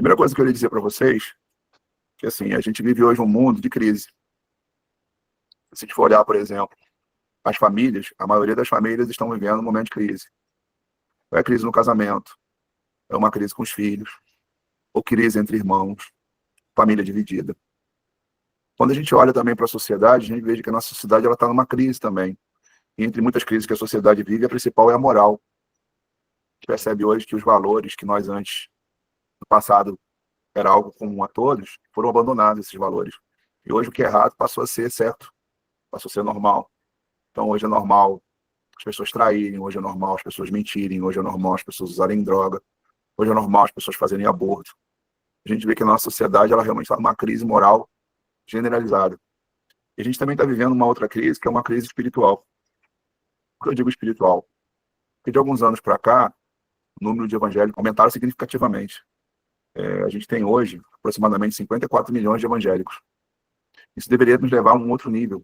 Primeira coisa que eu queria dizer para vocês, que assim, a gente vive hoje um mundo de crise. Se a gente for olhar, por exemplo, as famílias, a maioria das famílias estão vivendo um momento de crise. Ou é crise no casamento, é uma crise com os filhos, ou crise entre irmãos, família dividida. Quando a gente olha também para a sociedade, a gente vê que a nossa sociedade está numa crise também. E entre muitas crises que a sociedade vive, a principal é a moral. A gente percebe hoje que os valores que nós antes, no passado, era algo comum a todos, foram abandonados esses valores. E hoje o que é errado passou a ser certo, passou a ser normal. Então hoje é normal as pessoas traírem, hoje é normal as pessoas mentirem, hoje é normal as pessoas usarem droga, hoje é normal as pessoas fazerem aborto. A gente vê que a nossa sociedade ela realmente está numa crise moral generalizada. E a gente também está vivendo uma outra crise, que é uma crise espiritual. Por que eu digo espiritual? Porque de alguns anos para cá, o número de evangélicos aumentaram significativamente. A gente tem hoje aproximadamente 54 milhões de evangélicos. Isso deveria nos levar a um outro nível,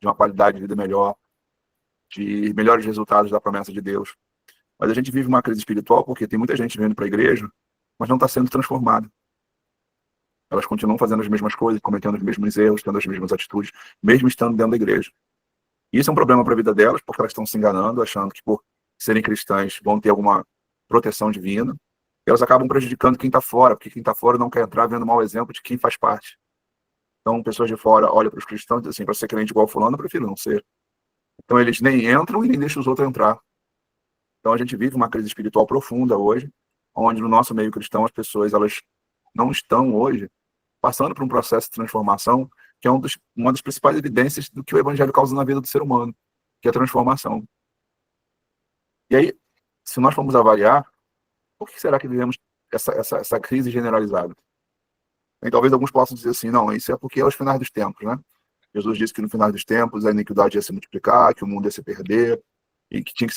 de uma qualidade de vida melhor, de melhores resultados da promessa de Deus. Mas a gente vive uma crise espiritual porque tem muita gente vindo para a igreja, mas não está sendo transformada. Elas continuam fazendo as mesmas coisas, cometendo os mesmos erros, tendo as mesmas atitudes, mesmo estando dentro da igreja. E isso é um problema para a vida delas, porque elas estão se enganando, achando que por serem cristãs vão ter alguma proteção divina. E elas acabam prejudicando quem está fora, porque quem está fora não quer entrar vendo mau exemplo de quem faz parte. Então, pessoas de fora olham para os cristãos e dizem assim, para ser crente igual fulano, eu prefiro não ser. Então, eles nem entram e nem deixam os outros entrar. Então, a gente vive uma crise espiritual profunda hoje, onde no nosso meio cristão as pessoas elas não estão hoje passando por um processo de transformação, que é uma das principais evidências do que o evangelho causa na vida do ser humano, que é a transformação. E aí, se nós formos avaliar, por que será que vivemos essa crise generalizada? E talvez alguns possam dizer assim, não, isso é porque é os finais dos tempos, né? Jesus disse que no final dos tempos a iniquidade ia se multiplicar, que o mundo ia se perder, e que tem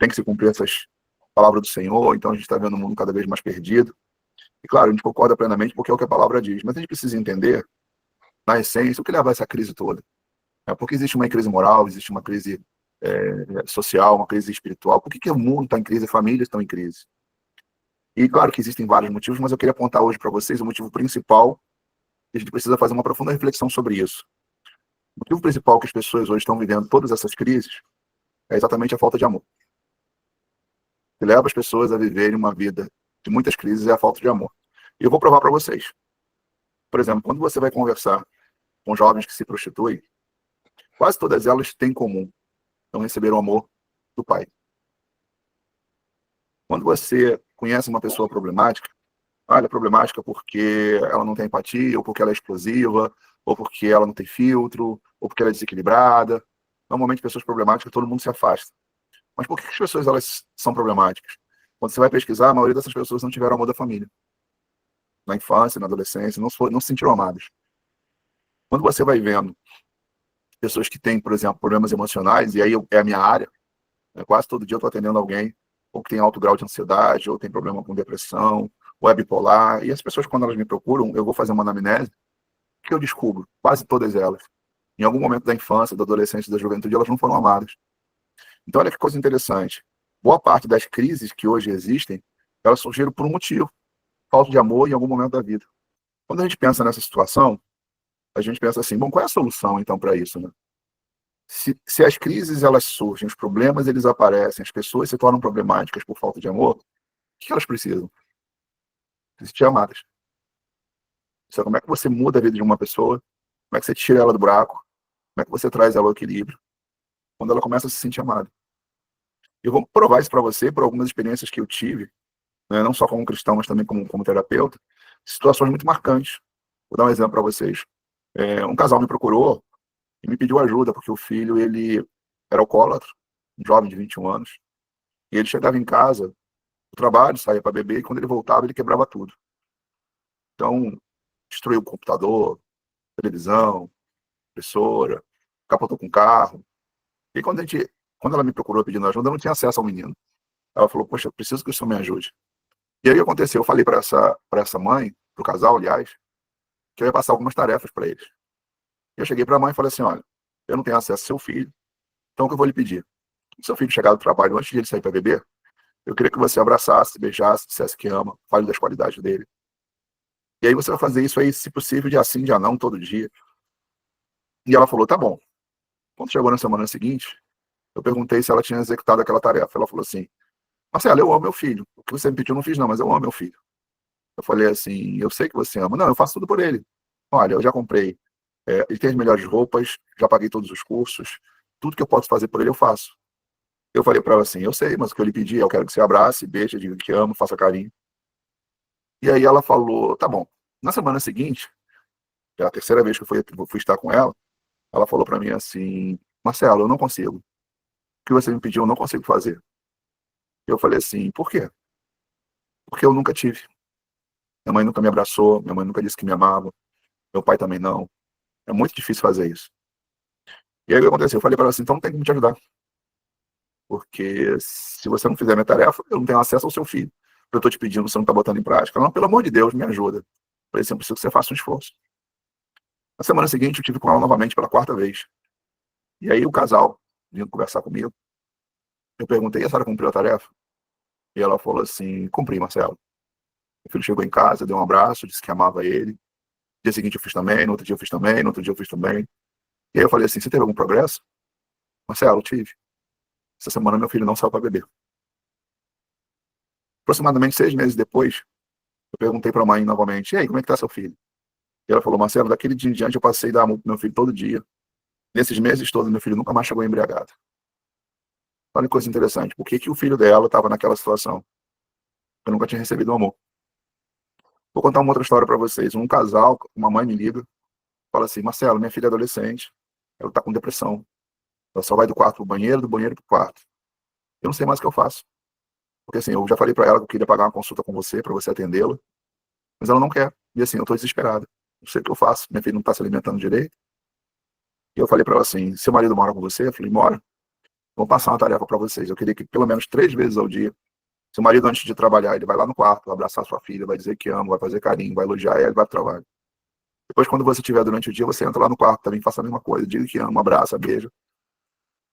que se cumprir essas palavras do Senhor, então a gente está vendo o mundo cada vez mais perdido. E claro, a gente concorda plenamente porque é o que a palavra diz, mas a gente precisa entender, na essência, o que leva a essa crise toda. Porque existe uma crise moral, existe uma crise social, uma crise espiritual. Por que o mundo está em crise, as famílias estão em crise? E claro que existem vários motivos, mas eu queria apontar hoje para vocês o motivo principal, e a gente precisa fazer uma profunda reflexão sobre isso. O motivo principal que as pessoas hoje estão vivendo todas essas crises é exatamente a falta de amor. O que leva as pessoas a viverem uma vida de muitas crises é a falta de amor. E eu vou provar para vocês. Por exemplo, quando você vai conversar com jovens que se prostituem, quase todas elas têm em comum não receber o amor do pai. Quando você conhece uma pessoa problemática, ela é problemática porque ela não tem empatia, ou porque ela é explosiva, ou porque ela não tem filtro, ou porque ela é desequilibrada. Normalmente, pessoas problemáticas, todo mundo se afasta. Mas por que as pessoas elas são problemáticas? Quando você vai pesquisar, a maioria dessas pessoas não tiveram amor da família. Na infância, na adolescência, não se sentiram amadas. Quando você vai vendo pessoas que têm, por exemplo, problemas emocionais, e aí é a minha área, né, quase todo dia eu estou atendendo alguém, ou que tem alto grau de ansiedade, ou tem problema com depressão, ou é bipolar, e as pessoas, quando elas me procuram, eu vou fazer uma anamnese, que eu descubro, quase todas elas, em algum momento da infância, da adolescência, da juventude, elas não foram amadas. Então, olha que coisa interessante. Boa parte das crises que hoje existem, elas surgiram por um motivo, falta de amor em algum momento da vida. Quando a gente pensa nessa situação, a gente pensa assim, bom, qual é a solução, então, para isso, né? Se as crises, elas surgem, os problemas, eles aparecem, as pessoas se tornam problemáticas por falta de amor, o que elas precisam? Se sentir amadas. Então, como é que você muda a vida de uma pessoa? Como é que você tira ela do buraco? Como é que você traz ela ao equilíbrio? Quando ela começa a se sentir amada. Eu vou provar isso para você por algumas experiências que eu tive, né, não só como cristão, mas também como terapeuta, situações muito marcantes. Vou dar um exemplo para vocês. Um casal me procurou e me pediu ajuda, porque o filho ele era alcoólatra, um jovem de 21 anos, e ele chegava em casa, do trabalho, saía para beber, e quando ele voltava, ele quebrava tudo. Então, destruiu o computador, televisão, impressora, capotou com o carro. E quando ela me procurou pedindo ajuda, eu não tinha acesso ao menino. Ela falou, poxa, eu preciso que o senhor me ajude. E aí o que aconteceu? Eu falei para essa mãe, para o casal, aliás, que eu ia passar algumas tarefas para eles. E eu cheguei para a mãe e falei assim, olha, eu não tenho acesso ao seu filho, então o que eu vou lhe pedir? Se seu filho chegar do trabalho antes de ele sair para beber, eu queria que você abraçasse, beijasse, dissesse que ama, fale das qualidades dele. E aí você vai fazer isso aí, se possível, dia sim, dia não, todo dia. E ela falou, tá bom. Quando chegou na semana seguinte, eu perguntei se ela tinha executado aquela tarefa. Ela falou assim, Marcelo, eu amo meu filho. O que você me pediu eu não fiz não, mas eu amo meu filho. Eu falei assim, eu sei que você ama. Não, eu faço tudo por ele. Olha, eu já comprei, ele tem as melhores roupas, já paguei todos os cursos, tudo que eu posso fazer por ele eu faço. Eu falei para ela assim, eu sei, mas o que eu lhe pedi, eu quero que você abrace, beije, diga que amo, faça carinho. E aí ela falou, tá bom. Na semana seguinte, que é a terceira vez que eu fui estar com ela falou para mim assim, Marcelo, eu não consigo. O que você me pediu, eu não consigo fazer. Eu falei assim, por quê? Porque eu nunca tive. Minha mãe nunca me abraçou, minha mãe nunca disse que me amava, meu pai também não. É muito difícil fazer isso. E aí o que aconteceu? Eu falei para ela assim, então não tem como te ajudar. Porque se você não fizer minha tarefa, eu não tenho acesso ao seu filho. Eu estou te pedindo, você não está botando em prática. Ela, não, pelo amor de Deus, me ajuda. Eu falei assim, eu preciso que você faça um esforço. Na semana seguinte, eu tive com ela novamente pela quarta vez. E aí o casal vindo conversar comigo. Eu perguntei, a senhora cumpriu a tarefa? E ela falou assim, cumpri, Marcelo. Meu filho chegou em casa, deu um abraço, disse que amava ele. No dia seguinte eu fiz também, no outro dia eu fiz também, no outro dia eu fiz também. E aí eu falei assim, você teve algum progresso? Marcelo, tive. Essa semana meu filho não saiu para beber. Aproximadamente 6 meses depois, eu perguntei para a mãe novamente, e aí, como é que tá seu filho? E ela falou, Marcelo, daquele dia em diante eu passei a dar amor pro meu filho todo dia. Nesses meses todos, meu filho nunca mais chegou embriagado. Olha que coisa interessante. Por que que o filho dela estava naquela situação? Eu nunca tinha recebido amor. Vou contar uma outra história para vocês. Um casal, uma mãe me liga, fala assim, Marcelo, minha filha é adolescente, ela tá com depressão. Ela só vai do quarto pro banheiro, do banheiro pro quarto. Eu não sei mais o que eu faço. Porque assim, eu já falei para ela que eu queria pagar uma consulta com você, para você atendê-la, mas ela não quer. E assim, eu tô desesperado. Não sei o que eu faço. Minha filha não tá se alimentando direito. E eu falei para ela assim, seu marido mora com você? Eu falei, mora. Vou passar uma tarefa para vocês. Eu queria que pelo menos 3 vezes ao dia, seu marido antes de trabalhar, ele vai lá no quarto, vai abraçar sua filha, vai dizer que ama, vai fazer carinho, vai elogiar ela e vai pro trabalho. Depois, quando você estiver durante o dia, você entra lá no quarto, também faça a mesma coisa, diga que ama, abraça, beija.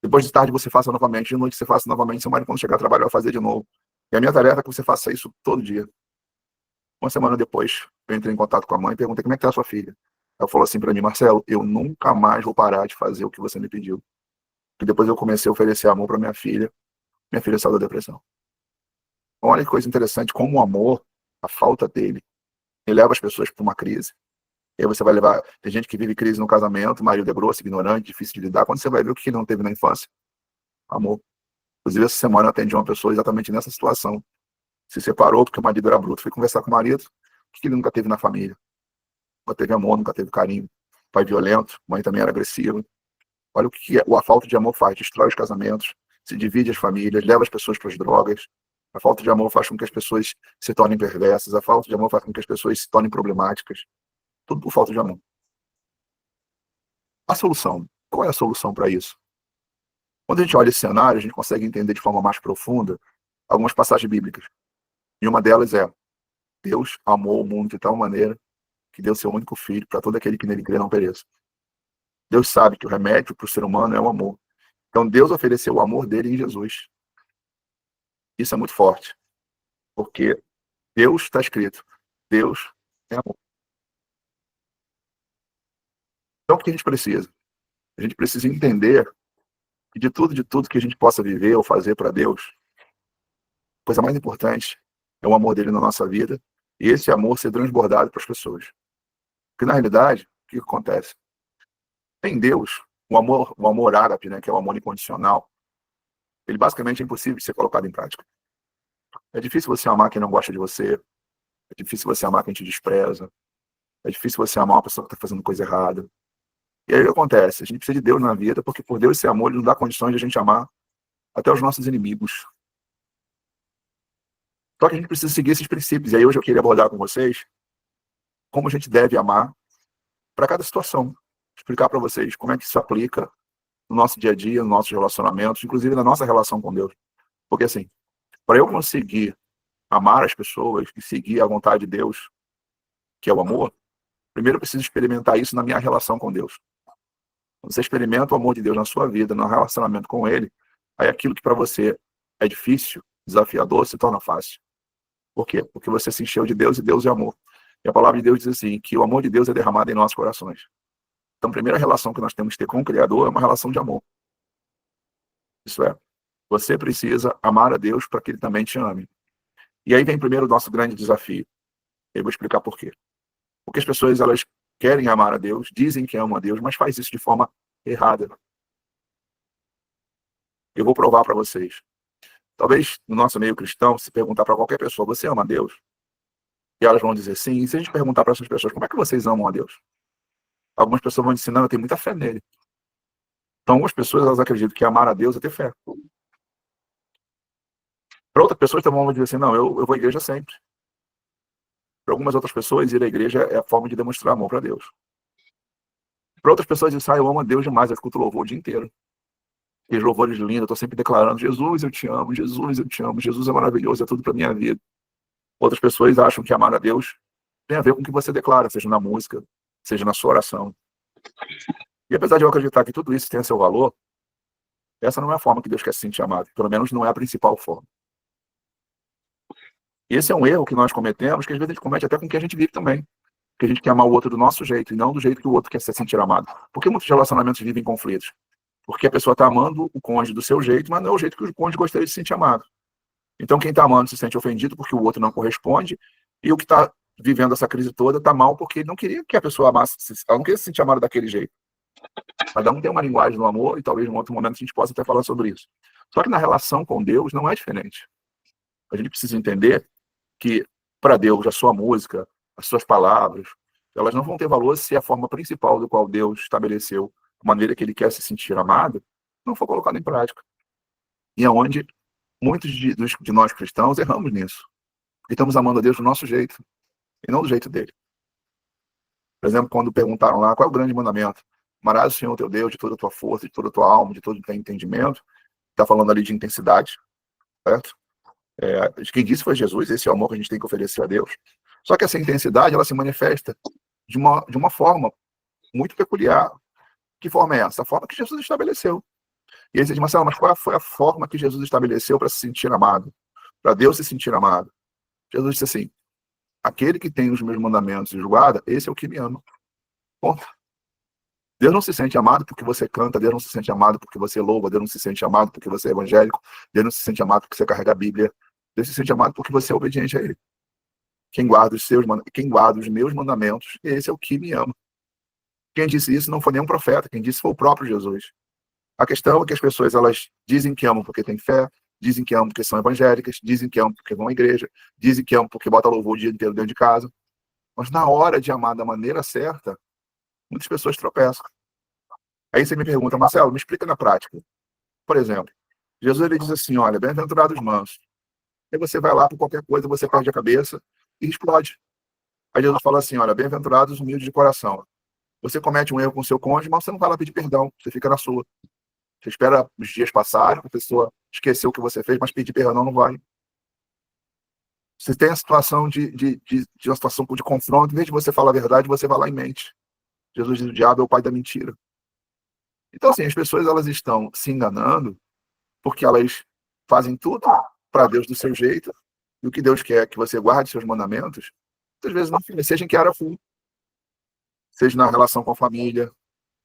Depois de tarde você faça novamente, de noite você faça novamente, seu marido quando chegar a trabalhar vai fazer de novo. E a minha tarefa é que você faça isso todo dia. Uma semana depois, eu entrei em contato com a mãe e perguntei como é que tá a sua filha. Ela falou assim para mim, Marcelo, eu nunca mais vou parar de fazer o que você me pediu. E depois eu comecei a oferecer amor para minha filha saiu da depressão. Então, olha que coisa interessante, como o amor, a falta dele, ele leva as pessoas para uma crise. E aí você vai levar, tem gente que vive crise no casamento, marido é grosso, ignorante, difícil de lidar, quando você vai ver o que ele não teve na infância, amor. Inclusive essa semana eu atendi uma pessoa exatamente nessa situação, se separou porque o marido era bruto, fui conversar com o marido, o que ele nunca teve na família? Nunca teve amor, nunca teve carinho, pai violento, mãe também era agressiva. Olha o que a falta de amor faz, destrói os casamentos, se divide as famílias, leva as pessoas para as drogas. A falta de amor faz com que as pessoas se tornem perversas, a falta de amor faz com que as pessoas se tornem problemáticas. Tudo por falta de amor. A solução, qual é a solução para isso? Quando a gente olha esse cenário, a gente consegue entender de forma mais profunda algumas passagens bíblicas. E uma delas é: Deus amou o mundo de tal maneira que deu seu único filho para todo aquele que nele crê não pereça. Deus sabe que o remédio para o ser humano é o amor. Então Deus ofereceu o amor dele em Jesus. Isso é muito forte, porque Deus está escrito, Deus é amor. Então o que a gente precisa? A gente precisa entender que de tudo que a gente possa viver ou fazer para Deus, a coisa mais importante é o amor dele na nossa vida e esse amor ser transbordado para as pessoas. Porque na realidade, o que acontece? Em Deus, o amor ágape, né, que é o amor incondicional, ele basicamente é impossível de ser colocado em prática. É difícil você amar quem não gosta de você, é difícil você amar quem te despreza, é difícil você amar uma pessoa que está fazendo coisa errada. E aí o que acontece? A gente precisa de Deus na vida, porque por Deus esse amor, ele nos dá condições de a gente amar até os nossos inimigos. Só que a gente precisa seguir esses princípios. E aí hoje eu queria abordar com vocês como a gente deve amar para cada situação. Explicar para vocês como é que isso aplica no nosso dia a dia, nos nossos relacionamentos, inclusive na nossa relação com Deus. Porque assim, para eu conseguir amar as pessoas e seguir a vontade de Deus, que é o amor, primeiro eu preciso experimentar isso na minha relação com Deus. Quando você experimenta o amor de Deus na sua vida, no relacionamento com Ele, aí aquilo que para você é difícil, desafiador, se torna fácil. Por quê? Porque você se encheu de Deus e Deus é amor. E a palavra de Deus diz assim, que o amor de Deus é derramado em nossos corações. Então, a primeira relação que nós temos que ter com o Criador é uma relação de amor. Isso é, você precisa amar a Deus para que Ele também te ame. E aí vem primeiro o nosso grande desafio. Eu vou explicar por quê. Porque as pessoas, elas querem amar a Deus, dizem que amam a Deus, mas faz isso de forma errada. Eu vou provar para vocês. Talvez no nosso meio cristão, se perguntar para qualquer pessoa, você ama a Deus? E elas vão dizer sim. E se a gente perguntar para essas pessoas, como é que vocês amam a Deus? Algumas pessoas vão dizer, não, eu tenho muita fé nele. Então, algumas pessoas, elas acreditam que amar a Deus é ter fé. Para outras pessoas, também vão dizer assim, não, eu vou à igreja sempre. Para algumas outras pessoas, ir à igreja é a forma de demonstrar amor para Deus. Para outras pessoas, dizem, eu amo a Deus demais, eu escuto louvor o dia inteiro. E os louvores lindos, eu estou sempre declarando, Jesus, eu te amo, Jesus, eu te amo, Jesus é maravilhoso, é tudo para minha vida. Outras pessoas acham que amar a Deus tem a ver com o que você declara, seja na música, seja na sua oração. E apesar de eu acreditar que tudo isso tem seu valor, essa não é a forma que Deus quer se sentir amado. Pelo menos não é a principal forma. E esse é um erro que nós cometemos, que às vezes a gente comete até com o que a gente vive também. Que a gente quer amar o outro do nosso jeito, e não do jeito que o outro quer se sentir amado. Por que muitos relacionamentos vivem conflitos? Porque a pessoa está amando o cônjuge do seu jeito, mas não é o jeito que o cônjuge gostaria de se sentir amado. Então quem está amando se sente ofendido porque o outro não corresponde, e o que está vivendo essa crise toda está mal porque ele não queria que a pessoa amasse, ela não queria se sentir amada daquele jeito. Cada um tem uma linguagem do amor, e talvez em outro momento a gente possa até falar sobre isso. Só que na relação com Deus não é diferente. A gente precisa entender que, para Deus, a sua música, as suas palavras, elas não vão ter valor se a forma principal do qual Deus estabeleceu, a maneira que ele quer se sentir amado, não for colocada em prática. E é onde muitos de nós cristãos erramos nisso. E estamos amando a Deus do nosso jeito, e não do jeito dele. Por exemplo, quando perguntaram lá, qual é o grande mandamento? Amarás o Senhor teu Deus de toda a tua força, de toda a tua alma, de todo o teu entendimento. Está falando ali de intensidade, certo? Quem disse foi Jesus, esse é o amor que a gente tem que oferecer a Deus. Só que essa intensidade, ela se manifesta de uma forma muito peculiar. Que forma é essa? A forma que Jesus estabeleceu. E aí você diz, Marcelo, mas qual foi a forma que Jesus estabeleceu para se sentir amado? Para Deus se sentir amado? Jesus disse assim, aquele que tem os meus mandamentos e os guarda, esse é o que me ama. Ponto. Deus não se sente amado porque você canta, Deus não se sente amado porque você louva, Deus não se sente amado porque você é evangélico, Deus não se sente amado porque você carrega a Bíblia, Deus se sente amado porque você é obediente a Ele. Quem guarda os meus mandamentos, esse é o que me ama. Quem disse isso não foi nenhum profeta, quem disse foi o próprio Jesus. A questão é que as pessoas, elas dizem que amam porque têm fé, dizem que amam porque são evangélicas, dizem que amam porque vão à igreja, dizem que amam porque botam louvor o dia inteiro dentro de casa. Mas na hora de amar da maneira certa, muitas pessoas tropeçam. Aí você me pergunta, Marcelo, me explica na prática. Por exemplo, Jesus ele diz assim, olha, bem-aventurados os mansos. Aí você vai lá por qualquer coisa, você perde a cabeça e explode. Aí Jesus fala assim, olha, bem-aventurados os humildes de coração. Você comete um erro com o seu cônjuge, mas você não vai lá pedir perdão, você fica na sua. Você espera os dias passarem, a pessoa esqueceu o que você fez, mas pedir perdão não vai. Você tem a situação de uma situação de confronto, em vez de você falar a verdade, você vai lá e mente. Jesus diz, o diabo é o pai da mentira. Então, assim, as pessoas elas estão se enganando porque elas fazem tudo para Deus do seu jeito, e o que Deus quer é que você guarde seus mandamentos, muitas vezes não fica, seja em que área for, seja na relação com a família.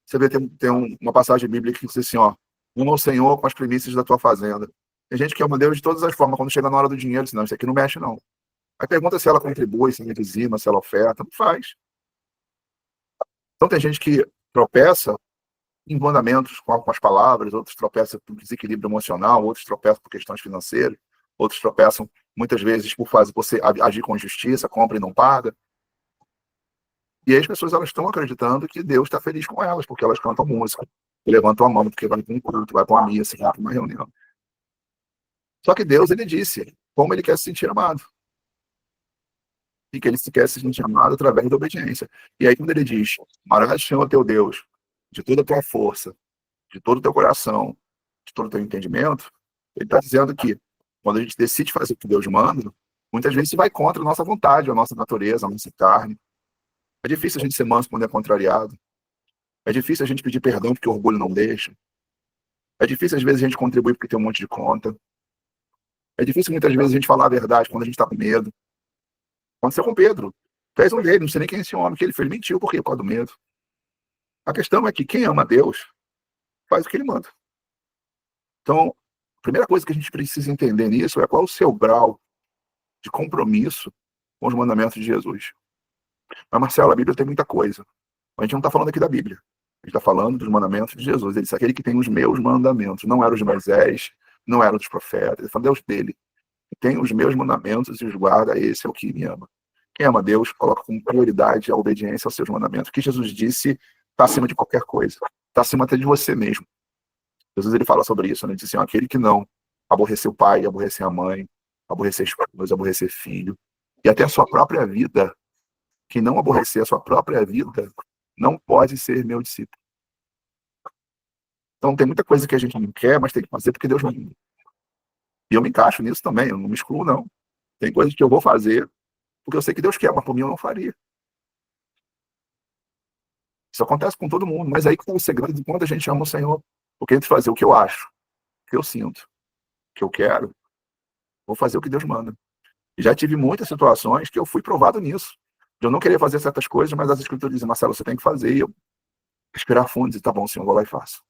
Você vê, tem uma passagem bíblica que diz assim, ó, ama o Senhor com as primícias da tua fazenda. Tem gente que ama Deus de todas as formas, quando chega na hora do dinheiro, diz, não, isso aqui não mexe, não. Aí pergunta se ela contribui, se ela dizima, se ela oferta, não faz. Então tem gente que tropeça em mandamentos com as palavras, outros tropeçam por desequilíbrio emocional, outros tropeçam por questões financeiras, outros tropeçam muitas vezes por você agir com justiça, compra e não paga. E aí as pessoas elas estão acreditando que Deus está feliz com elas, porque elas cantam música, levantam a mão porque vai para um culto, vai para uma missa, vai para uma reunião. Só que Deus, ele disse como ele quer se sentir amado. E que ele se quer se sentir amado através da obediência. E aí quando ele diz, amarás o Senhor teu Deus de toda a tua força, de todo o teu coração, de todo o teu entendimento, ele está dizendo que quando a gente decide fazer o que Deus manda, muitas vezes se vai contra a nossa vontade, a nossa natureza, a nossa carne. É difícil a gente ser manso quando é contrariado. É difícil a gente pedir perdão porque o orgulho não deixa. É difícil às vezes a gente contribuir porque tem um monte de conta. É difícil muitas vezes a gente falar a verdade quando a gente está com medo. Aconteceu com Pedro. fez um dele, não sei nem quem é esse homem, que ele fez, mentiu, por quê? Por causa do medo. A questão é que quem ama Deus faz o que ele manda. Então, a primeira coisa que a gente precisa entender nisso é qual o seu grau de compromisso com os mandamentos de Jesus. Mas, Marcelo, a Bíblia tem muita coisa. A gente não está falando aqui da Bíblia. A gente está falando dos mandamentos de Jesus. Ele disse, aquele que tem os meus mandamentos. Não eram os de Moisés, não eram dos profetas. Ele falou, Deus dele. Tem os meus mandamentos e os guarda, esse é o que me ama. Quem ama Deus, coloca como prioridade a obediência aos seus mandamentos. O que Jesus disse está acima de qualquer coisa. Está acima até de você mesmo. Jesus ele fala sobre isso, né? Ele diz assim, aquele que não aborrecer o pai, aborrecer a mãe, aborrecer a esposa, aborrecer filho, e até a sua própria vida, que não aborrecer a sua própria vida, não pode ser meu discípulo. Então tem muita coisa que a gente não quer, mas tem que fazer porque Deus manda. E eu me encaixo nisso também, eu não me excluo, não. Tem coisas que eu vou fazer porque eu sei que Deus quer, mas por mim eu não faria. Isso acontece com todo mundo, mas aí que está o segredo de quando a gente ama o Senhor. Porque entre fazer o que eu acho, o que eu sinto, o que eu quero, vou fazer o que Deus manda. E já tive muitas situações que eu fui provado nisso. De eu não querer fazer certas coisas, mas as escrituras dizem, Marcelo, você tem que fazer. E eu respirar fundo e dizer, tá bom, Senhor, vou lá e faço.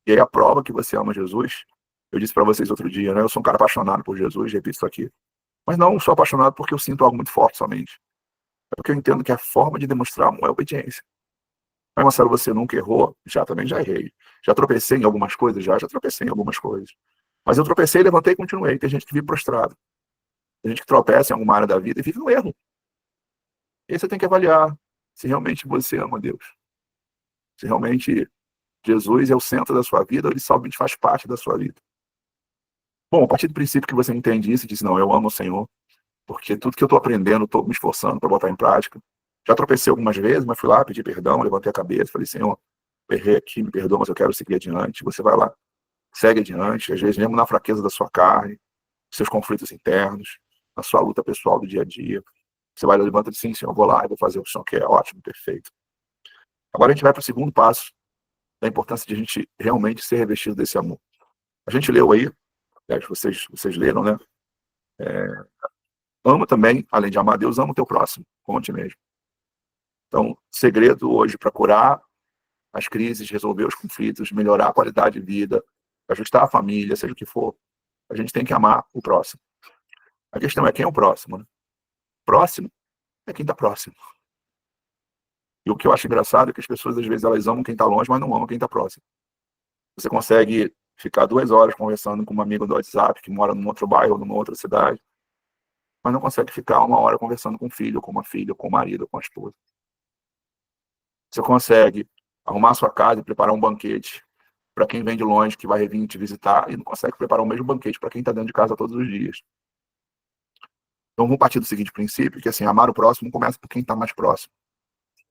E aí a prova que você ama Jesus, eu disse para vocês outro dia, né? Eu sou um cara apaixonado por Jesus, repito isso aqui. Mas não sou apaixonado porque eu sinto algo muito forte somente. É porque eu entendo que a forma de demonstrar amor é obediência. Mas, Marcelo, você nunca errou? Já, também já errei. Já tropecei em algumas coisas? Já tropecei em algumas coisas. Mas eu tropecei, levantei e continuei. Tem gente que vive prostrado. Tem gente que tropeça em alguma área da vida e vive no erro. E aí você tem que avaliar se realmente você ama Deus. Se realmente Jesus é o centro da sua vida ou ele somente faz parte da sua vida. Bom, a partir do princípio que você entende isso e diz, não, eu amo o Senhor, porque tudo que eu estou aprendendo, estou me esforçando para botar em prática. Já tropecei algumas vezes, mas fui lá, pedi perdão, levantei a cabeça, falei, Senhor, errei aqui, me perdoa, mas eu quero seguir adiante. Você vai lá, segue adiante, às vezes mesmo na fraqueza da sua carne, seus conflitos internos, na sua luta pessoal do dia a dia. Você vai lá, levanta e diz, sim, Senhor, eu vou lá, eu vou fazer o que o Senhor quer, ótimo, perfeito. Agora a gente vai para o segundo passo, da importância de a gente realmente ser revestido desse amor. A gente leu aí, vocês leram, né? Ama também, além de amar Deus, ama o teu próximo, como a ti mesmo. Então, segredo hoje para curar as crises, resolver os conflitos, melhorar a qualidade de vida, ajustar a família, seja o que for, a gente tem que amar o próximo. A questão é quem é o próximo, né? Próximo é quem está próximo. E o que eu acho engraçado é que as pessoas, às vezes, elas amam quem está longe, mas não amam quem está próximo. Você consegue ficar 2 horas conversando com uma amiga do WhatsApp que mora num outro bairro, numa outra cidade, mas não consegue ficar 1 hora conversando com o filho, com uma filha, com o marido, com a esposa. Você consegue arrumar a sua casa e preparar um banquete para quem vem de longe, que vai vir te visitar, e não consegue preparar o mesmo banquete para quem está dentro de casa todos os dias. Então, vamos partir do seguinte princípio, que assim, amar o próximo começa por quem está mais próximo.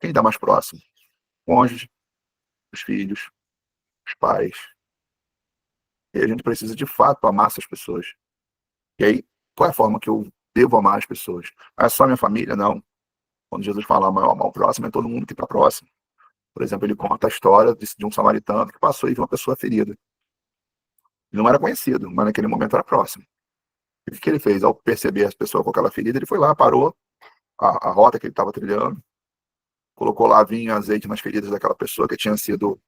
Quem está mais próximo? O cônjuge, os filhos, os pais. E a gente precisa, de fato, amar essas pessoas. E aí, qual é a forma que eu devo amar as pessoas? É só minha família? Não. Quando Jesus fala amar o próximo, é todo mundo que está próximo. Por exemplo, ele conta a história de um samaritano que passou e viu uma pessoa ferida. Ele não era conhecido, mas naquele momento era próximo. E o que ele fez? Ao perceber as pessoas com aquela ferida, ele foi lá, parou a rota que ele estava trilhando, colocou lá vinho e azeite nas feridas daquela pessoa que tinha sido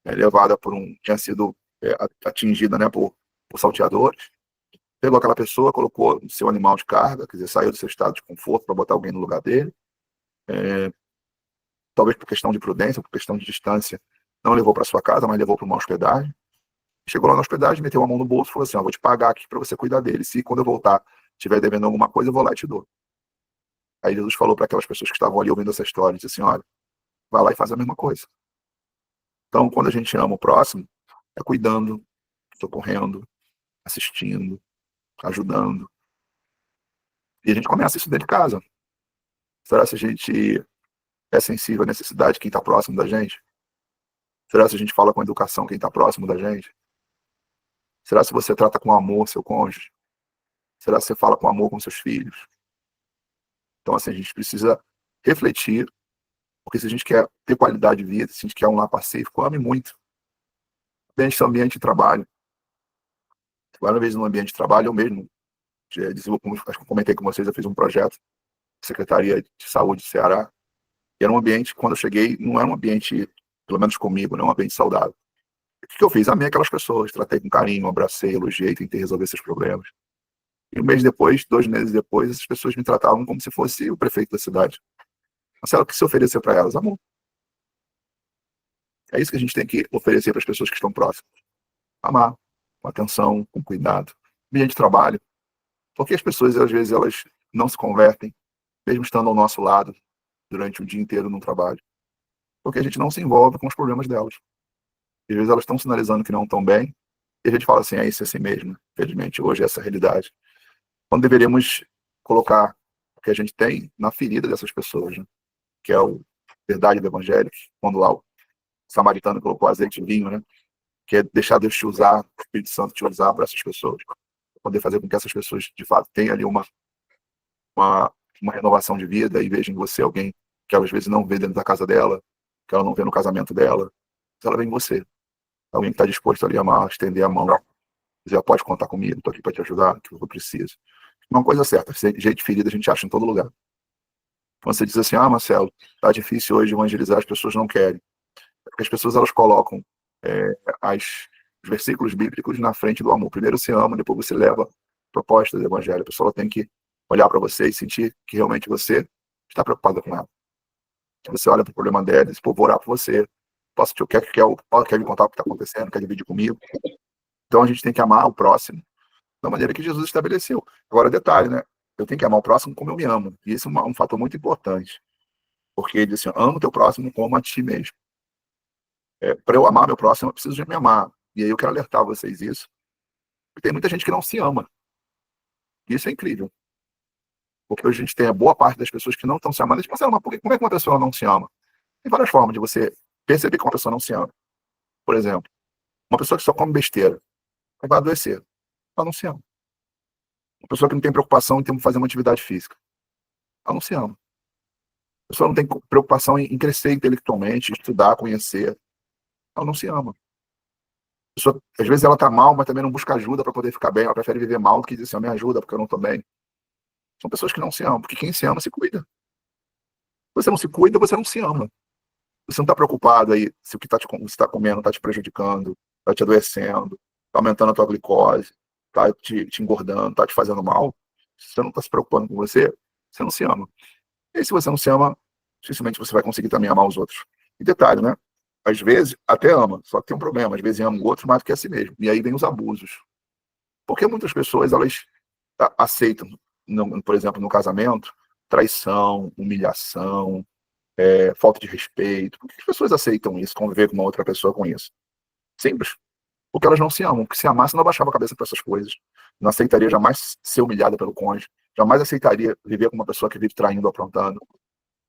levada tinha sido atingida, né, por salteadores. Pegou aquela pessoa, colocou seu animal de carga, quer dizer, saiu do seu estado de conforto para botar alguém no lugar dele. Talvez por questão de prudência, por questão de distância, não levou para sua casa, mas levou para uma hospedagem. Chegou lá na hospedagem, meteu a mão no bolso e falou assim, vou te pagar aqui para você cuidar dele. Se quando eu voltar estiver devendo alguma coisa, eu vou lá e te dou. Aí Jesus falou para aquelas pessoas que estavam ali ouvindo essa história, disse assim, olha, vai lá e faz a mesma coisa. Então, quando a gente ama o próximo, é cuidando, socorrendo, assistindo, ajudando. E a gente começa isso dentro de casa. Será se a gente é sensível à necessidade de quem está próximo da gente? Será se a gente fala com educação quem está próximo da gente? Será se você trata com amor seu cônjuge? Será se você fala com amor com seus filhos? Então, assim, a gente precisa refletir, porque se a gente quer ter qualidade de vida, se a gente quer um lar pacífico, ame muito. Dentro do ambiente de trabalho. Várias vezes no ambiente de trabalho, eu mesmo, acho que eu comentei com vocês, eu fiz um projeto Secretaria de Saúde do Ceará. E era um ambiente, quando eu cheguei, não era um ambiente, pelo menos comigo, não é um ambiente saudável. O que eu fiz? Amei aquelas pessoas, tratei com carinho, abracei, elogiei, tentei resolver esses problemas. E um mês depois, 2 meses depois, essas pessoas me tratavam como se fosse o prefeito da cidade. Marcelo, o que se ofereceu para elas? Amor. É isso que a gente tem que oferecer para as pessoas que estão próximas. Amar, com atenção, com cuidado. Ambiente de trabalho. Porque as pessoas, às vezes, elas não se convertem, mesmo estando ao nosso lado, durante o dia inteiro no trabalho. Porque a gente não se envolve com os problemas delas. Às vezes elas estão sinalizando que não estão bem, e a gente fala assim, é isso, é assim mesmo. Infelizmente, hoje é essa a realidade. Quando deveríamos colocar o que a gente tem na ferida dessas pessoas, né? Que é a verdade do evangelho, quando lá o samaritano colocou azeite e vinho, né? Que é deixar Deus te usar, o Espírito Santo te usar para essas pessoas. Poder fazer com que essas pessoas, de fato, tenham ali uma, uma renovação de vida e vejam em você alguém que ela, às vezes, não vê dentro da casa dela, que ela não vê no casamento dela, mas ela vê em você. Alguém que está disposto ali a amar, estender a mão, dizer, pode contar comigo, estou aqui para te ajudar, que eu preciso. Uma coisa certa, gente ferida a gente acha em todo lugar. Quando você diz assim, Marcelo, tá difícil hoje evangelizar, as pessoas não querem. Porque as pessoas, elas colocam os versículos bíblicos na frente do amor. Primeiro você ama, depois você leva propostas do evangelho. A pessoa tem que olhar para você e sentir que realmente você está preocupado com ela. Você olha para o problema dela e diz, vou orar por você. Quer me contar o que está acontecendo? Quer dividir comigo? Então a gente tem que amar o próximo da maneira que Jesus estabeleceu. Agora, detalhe, né? Eu tenho que amar o próximo como eu me amo. E esse é um fator muito importante. Porque ele diz assim, ama o teu próximo como a ti mesmo. Para eu amar meu próximo, eu preciso de me amar. E aí eu quero alertar vocês isso. Porque tem muita gente que não se ama. E isso é incrível. Porque hoje a gente tem a boa parte das pessoas que não estão se amando. A gente pensa, mas como é que uma pessoa não se ama? Tem várias formas de você perceber que uma pessoa não se ama. Por exemplo, uma pessoa que só come besteira vai adoecer. Ela não se ama. Uma pessoa que não tem preocupação em fazer uma atividade física. Ela não se ama. A pessoa não tem preocupação em crescer intelectualmente, estudar, conhecer. Ela não se ama. A pessoa, às vezes ela está mal, mas também não busca ajuda para poder ficar bem. Ela prefere viver mal do que dizer assim, me ajuda porque eu não estou bem. São pessoas que não se amam, porque quem se ama se cuida. Se você não se cuida, você não se ama. Você não está preocupado aí se o que você está comendo está te prejudicando, está te adoecendo, está aumentando a tua glicose, está te engordando, está te fazendo mal. Se você não está se preocupando com você, você não se ama. E se você não se ama, dificilmente você vai conseguir também amar os outros. E detalhe, né? Às vezes até ama, só que tem um problema. Às vezes ama o outro mais do que a si mesmo. E aí vem os abusos. Porque muitas pessoas, elas aceitam, por exemplo, no casamento, traição, humilhação, falta de respeito. Por que as pessoas aceitam isso, conviver com uma outra pessoa com isso? Simples. Porque elas não se amam. Porque se amassem, não abaixava a cabeça para essas coisas. Não aceitaria jamais ser humilhada pelo cônjuge. Jamais aceitaria viver com uma pessoa que vive traindo, aprontando.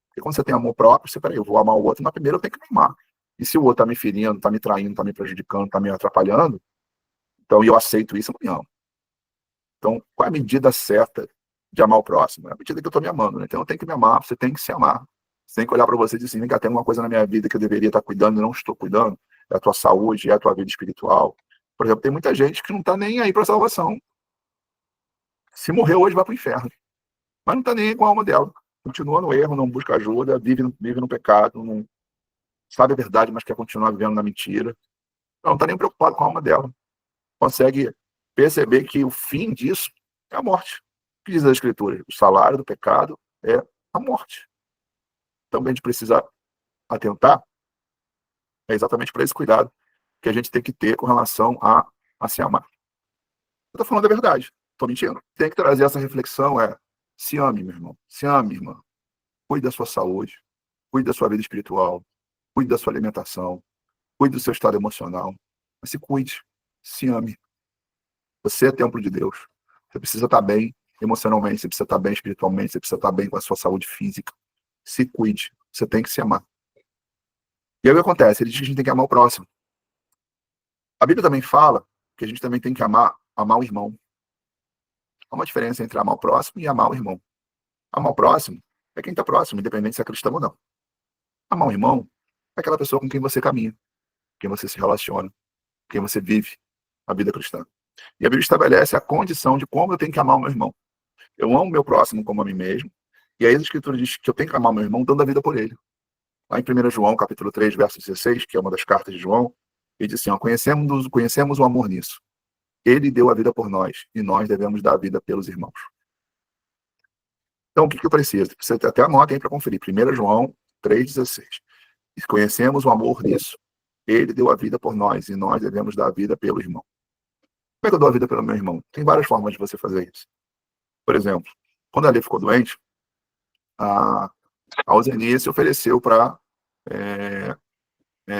Porque quando você tem amor próprio, você, peraí, eu vou amar o outro, mas primeiro eu tenho que me amar. E se o outro tá me ferindo, tá me traindo, tá me prejudicando, tá me atrapalhando, então eu aceito isso, eu não me amo. Então, qual é a medida certa de amar o próximo? É a medida que eu tô me amando, né? Então eu tenho que me amar, você tem que se amar. Você tem que olhar para você e dizer assim, tem alguma coisa na minha vida que eu deveria estar cuidando e não estou cuidando. É a tua saúde, é a tua vida espiritual. Por exemplo, tem muita gente que não tá nem aí para salvação. Se morrer hoje, vai para o inferno. Mas não tá nem aí com a alma dela. Continua no erro, não busca ajuda, vive no pecado, não sabe a verdade, mas quer continuar vivendo na mentira. Não está nem preocupado com a alma dela. Consegue perceber que o fim disso é a morte. O que diz a Escritura? O salário do pecado é a morte. Então, a gente precisa atentar exatamente para esse cuidado que a gente tem que ter com relação a se amar. Eu estou falando a verdade, estou mentindo. Tem que trazer essa reflexão, se ame, meu irmão, se ame, irmã. Cuide da sua saúde, cuide da sua vida espiritual, cuide da sua alimentação, cuide do seu estado emocional, mas se cuide, se ame. Você é templo de Deus. Você precisa estar bem emocionalmente, você precisa estar bem espiritualmente, você precisa estar bem com a sua saúde física. Se cuide, você tem que se amar. E aí o que acontece? Ele diz que a gente tem que amar o próximo. A Bíblia também fala que a gente também tem que amar o irmão. Há uma diferença entre amar o próximo e amar o irmão. Amar o próximo é quem está próximo, independente se é cristão ou não. Amar o irmão é aquela pessoa com quem você caminha, com quem você se relaciona, com quem você vive a vida cristã. E a Bíblia estabelece a condição de como eu tenho que amar o meu irmão. Eu amo o meu próximo como a mim mesmo, E aí a Escritura diz que eu tenho que amar meu irmão dando a vida por ele. Lá em 1 João, capítulo 3, verso 16, que é uma das cartas de João, ele diz assim, ó, conhecemos o amor nisso. Ele deu a vida por nós, e nós devemos dar a vida pelos irmãos. Então, o que eu preciso? Você até anota aí para conferir. 1 João 3,16. Conhecemos o amor nisso. Ele deu a vida por nós, e nós devemos dar a vida pelo irmão. Como é que eu dou a vida pelo meu irmão? Tem várias formas de você fazer isso. Por exemplo, quando a Lê ficou doente, a Alzeni se ofereceu para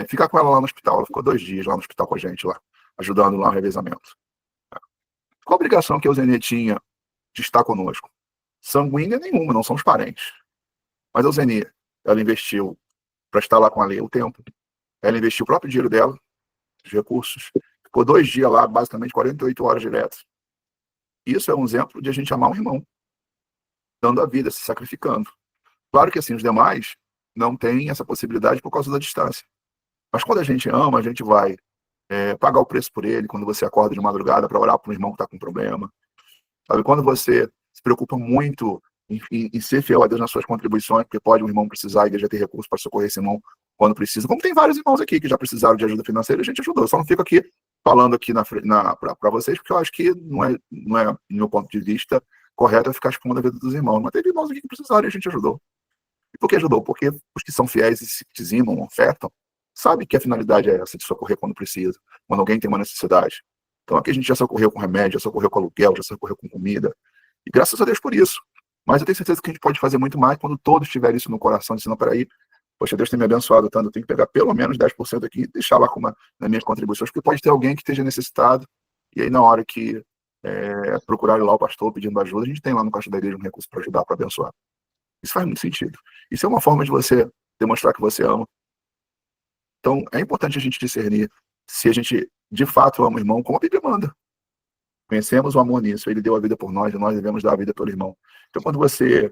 ficar com ela lá no hospital. Ela ficou 2 dias lá no hospital com a gente, lá, ajudando lá no revezamento. Qual a obrigação que a Alzeni tinha de estar conosco? Sanguínea nenhuma, não somos parentes. Mas a Alzeni, ela investiu para estar lá com a Lê o tempo. Ela investiu o próprio dinheiro dela, os recursos. Ficou 2 dias lá, basicamente 48 horas diretas. Isso é um exemplo de a gente amar um irmão, dando a vida, se sacrificando. Claro que assim, os demais não têm essa possibilidade por causa da distância. Mas quando a gente ama, a gente vai pagar o preço por ele, quando você acorda de madrugada para orar para um irmão que está com problema. Sabe? Quando você se preocupa muito em ser fiel a Deus nas suas contribuições, porque pode um irmão precisar e a igreja ter recurso para socorrer esse irmão quando precisa. Como tem vários irmãos aqui que já precisaram de ajuda financeira, a gente ajudou. Eu só não fico aqui falando aqui para vocês, porque eu acho que não é, do meu ponto de vista, correto eu ficar expondo a vida dos irmãos. Mas teve irmãos aqui que precisaram e a gente ajudou. E por que ajudou? Porque os que são fiéis e se dizimam, ofertam, sabem que a finalidade é essa, de socorrer quando precisa, quando alguém tem uma necessidade. Então aqui a gente já socorreu com remédio, já socorreu com aluguel, já socorreu com comida. E graças a Deus por isso. Mas eu tenho certeza que a gente pode fazer muito mais quando todos tiverem isso no coração, dizendo, peraí, poxa, Deus tem me abençoado tanto, eu tenho que pegar pelo menos 10% aqui e deixar lá nas minhas contribuições, porque pode ter alguém que esteja necessitado, e aí na hora que procurarem lá o pastor pedindo ajuda, a gente tem lá no caixa da igreja um recurso para ajudar, para abençoar. Isso faz muito sentido. Isso é uma forma de você demonstrar que você ama. Então, é importante a gente discernir se a gente de fato ama o irmão, como a Bíblia manda. Conhecemos o amor nisso, ele deu a vida por nós, e nós devemos dar a vida pelo irmão. Então, quando você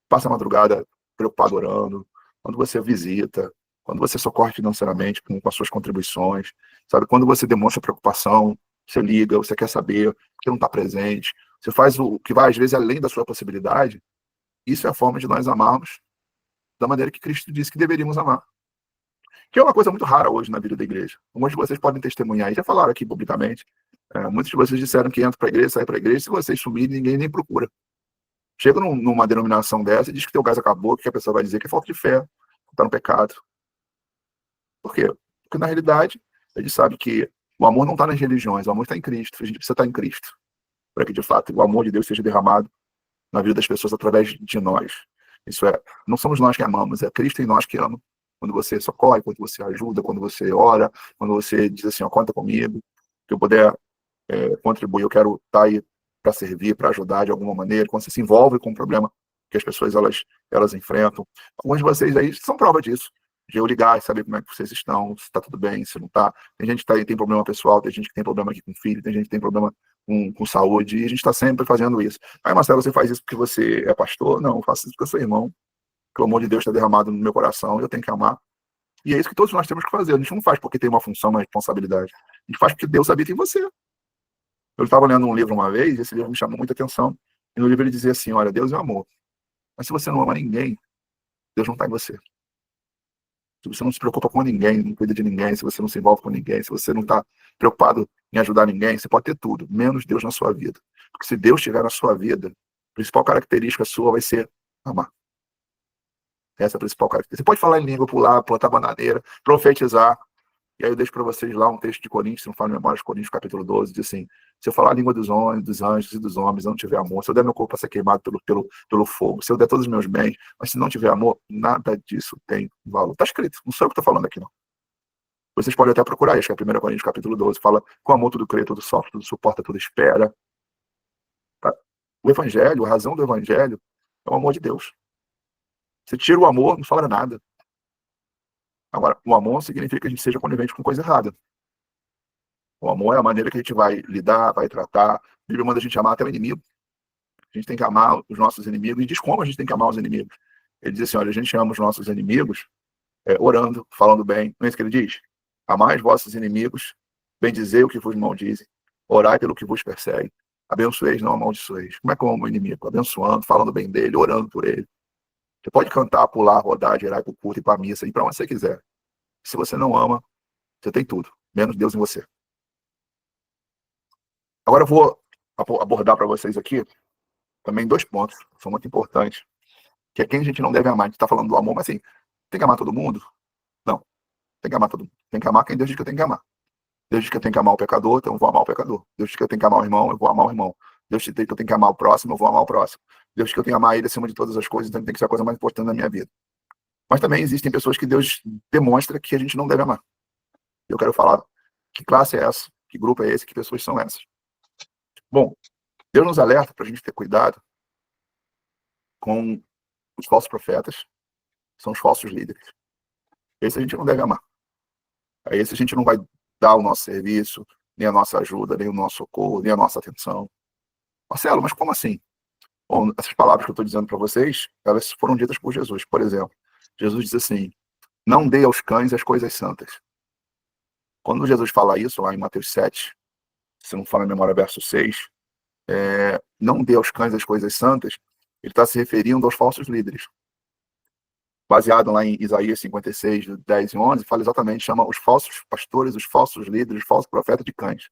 passa a madrugada preocupado orando, quando você visita, quando você socorre financeiramente com as suas contribuições, sabe? Quando você demonstra preocupação, você liga, você quer saber, que não está presente, você faz o que vai, às vezes, além da sua possibilidade, isso é a forma de nós amarmos da maneira que Cristo disse que deveríamos amar. Que é uma coisa muito rara hoje na vida da igreja. Alguns de vocês podem testemunhar, e já falaram aqui publicamente. Muitos de vocês disseram que entram para a igreja, saem para a igreja, se vocês sumirem, ninguém nem procura. Chega numa denominação dessa e diz que teu gás acabou, que a pessoa vai dizer que é falta de fé, está no pecado. Por quê? Porque na realidade, a gente sabe que o amor não está nas religiões, o amor está em Cristo. A gente precisa estar em Cristo, para que de fato o amor de Deus seja derramado na vida das pessoas através de nós. Isso não somos nós que amamos, é Cristo em nós que ama. Quando você socorre, quando você ajuda, quando você ora, quando você diz assim, ó, conta comigo, que eu puder contribuir, eu quero estar aí para servir, para ajudar de alguma maneira, quando você se envolve com um problema que as pessoas elas enfrentam. Alguns de vocês aí são prova disso, de eu ligar e saber como é que vocês estão, se está tudo bem, se não está. Tem gente que tem problema pessoal, tem gente que tem problema aqui com filho, tem gente que tem problema com saúde, e a gente está sempre fazendo isso. Aí, Marcelo, você faz isso porque você é pastor? Não, eu faço isso porque eu sou irmão, que o amor de Deus está derramado no meu coração, eu tenho que amar. E é isso que todos nós temos que fazer. A gente não faz porque tem uma função, uma responsabilidade. A gente faz porque Deus habita em você. Eu estava lendo um livro uma vez, e esse livro me chamou muita atenção. E no livro ele dizia assim, olha, Deus é amor. Mas se você não ama ninguém, Deus não está em você. Se você não se preocupa com ninguém, não cuida de ninguém, se você não se envolve com ninguém, se você não está preocupado em ajudar ninguém, você pode ter tudo, menos Deus na sua vida. Porque se Deus estiver na sua vida, a principal característica sua vai ser amar. Essa é a principal característica. Você pode falar em língua, pular, plantar bananeira, profetizar. E aí eu deixo para vocês lá um texto de Coríntios, se não falo memória, de Coríntios, capítulo 12, diz assim, se eu falar a língua dos anjos e dos homens, não tiver amor, se eu der meu corpo para ser queimado pelo fogo, se eu der todos os meus bens, mas se não tiver amor, nada disso tem valor. Está escrito, não sou eu que estou falando aqui, não. Vocês podem até procurar isso, que é 1 Coríntios, capítulo 12, fala, com amor tudo crê, tudo sofre, tudo suporta, tudo espera. Tá? O evangelho, a razão do evangelho, é o amor de Deus. Você tira o amor, não sobra nada. Agora, o amor significa que a gente seja conivente com coisa errada. O amor é a maneira que a gente vai lidar, vai tratar. A Bíblia manda a gente amar até o inimigo. A gente tem que amar os nossos inimigos e diz como a gente tem que amar os inimigos. Ele diz assim, olha, a gente ama os nossos inimigos orando, falando bem. Não é isso que ele diz? Amai os vossos inimigos, bendizei o que vos maldizem, orai pelo que vos persegue. Abençoeis, não amaldiçoeis. Como é que eu amo o inimigo? Abençoando, falando bem dele, orando por ele. Você pode cantar, pular, rodar, girar, ir para o culto, ir para a missa, ir para onde você quiser. Se você não ama, você tem tudo, menos Deus em você. Agora eu vou abordar para vocês aqui também 2 pontos que são muito importantes, que é quem a gente não deve amar. A gente está falando do amor, mas assim, tem que amar todo mundo? Não, tem que amar todo mundo. Tem que amar quem Deus diz que eu tenho que amar. Deus diz que eu tenho que amar o pecador, então eu vou amar o pecador. Deus diz que eu tenho que amar o irmão, eu vou amar o irmão. Deus diz que eu tenho que amar o próximo, eu vou amar o próximo. Deus diz que eu tenho que amar ele acima de todas as coisas, então ele tem que ser a coisa mais importante da minha vida. Mas também existem pessoas que Deus demonstra que a gente não deve amar. Eu quero falar que classe é essa, que grupo é esse, que pessoas são essas. Bom, Deus nos alerta para a gente ter cuidado com os falsos profetas, são os falsos líderes. Esse a gente não deve amar. A esse a gente não vai dar o nosso serviço, nem a nossa ajuda, nem o nosso socorro, nem a nossa atenção. Marcelo, mas como assim? Bom, essas palavras que eu estou dizendo para vocês, elas foram ditas por Jesus. Por exemplo, Jesus diz assim: não dê aos cães as coisas santas. Quando Jesus fala isso, lá em Mateus 7, se não fala a memória, verso 6, não dê aos cães as coisas santas, ele está se referindo aos falsos líderes. Baseado lá em Isaías 56, 10 e 11, fala exatamente, chama os falsos pastores, os falsos líderes, os falsos profetas de cães.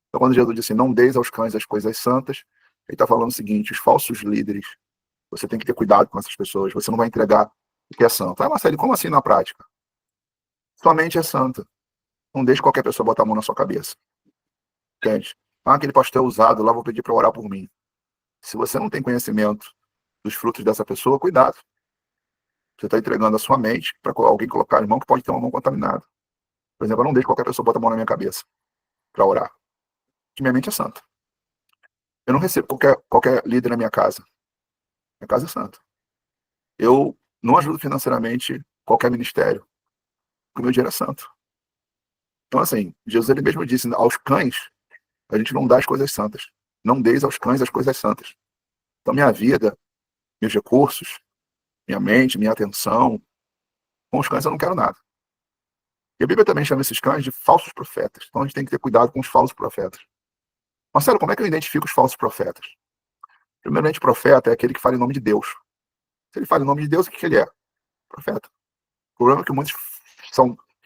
Então, quando Jesus disse, não deis aos cães as coisas santas, ele está falando o seguinte, os falsos líderes, você tem que ter cuidado com essas pessoas, você não vai entregar o que é santo. Ah, Marcelo, como assim na prática? Sua mente é santa. Não deixe qualquer pessoa botar a mão na sua cabeça. Entende? Ah, aquele pastor é usado, lá vou pedir para orar por mim. Se você não tem conhecimento dos frutos dessa pessoa, cuidado. Você está entregando a sua mente para alguém colocar as mãos que pode ter uma mão contaminada. Por exemplo, eu não deixo qualquer pessoa botar a mão na minha cabeça para orar. Porque minha mente é santa. Eu não recebo qualquer líder na minha casa. Minha casa é santa. Eu não ajudo financeiramente qualquer ministério. Porque o meu dinheiro é santo. Então, assim, Jesus ele mesmo disse, aos cães, a gente não dá as coisas santas. Não deis aos cães as coisas santas. Então, minha vida, meus recursos, minha mente, minha atenção, com os cães eu não quero nada. E a Bíblia também chama esses cães de falsos profetas. Então, a gente tem que ter cuidado com os falsos profetas. Marcelo, como é que eu identifico os falsos profetas? Primeiramente, profeta é aquele que fala em nome de Deus. Se ele fala em nome de Deus, o que ele é? Profeta. O problema é que muitos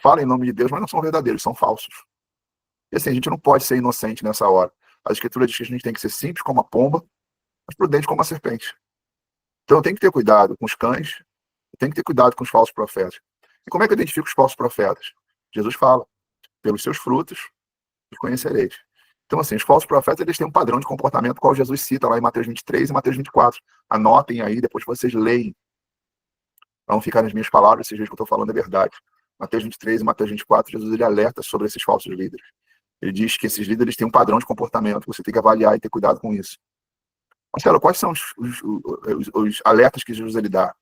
falam em nome de Deus, mas não são verdadeiros, são falsos. E assim, a gente não pode ser inocente nessa hora. A Escritura diz que a gente tem que ser simples como a pomba, mas prudente como a serpente. Então eu tenho que ter cuidado com os cães, eu tenho que ter cuidado com os falsos profetas. E como é que eu identifico os falsos profetas? Jesus fala, pelos seus frutos os conhecereis. Então, assim, os falsos profetas, eles têm um padrão de comportamento, qual Jesus cita lá em Mateus 23 e Mateus 24. Anotem aí, depois vocês leem. Para não ficar nas minhas palavras, esses dias que eu estou falando é verdade. Mateus 23 e Mateus 24, Jesus ele alerta sobre esses falsos líderes. Ele diz que esses líderes têm um padrão de comportamento, você tem que avaliar e ter cuidado com isso. Marcelo, quais são os alertas que Jesus ele dá?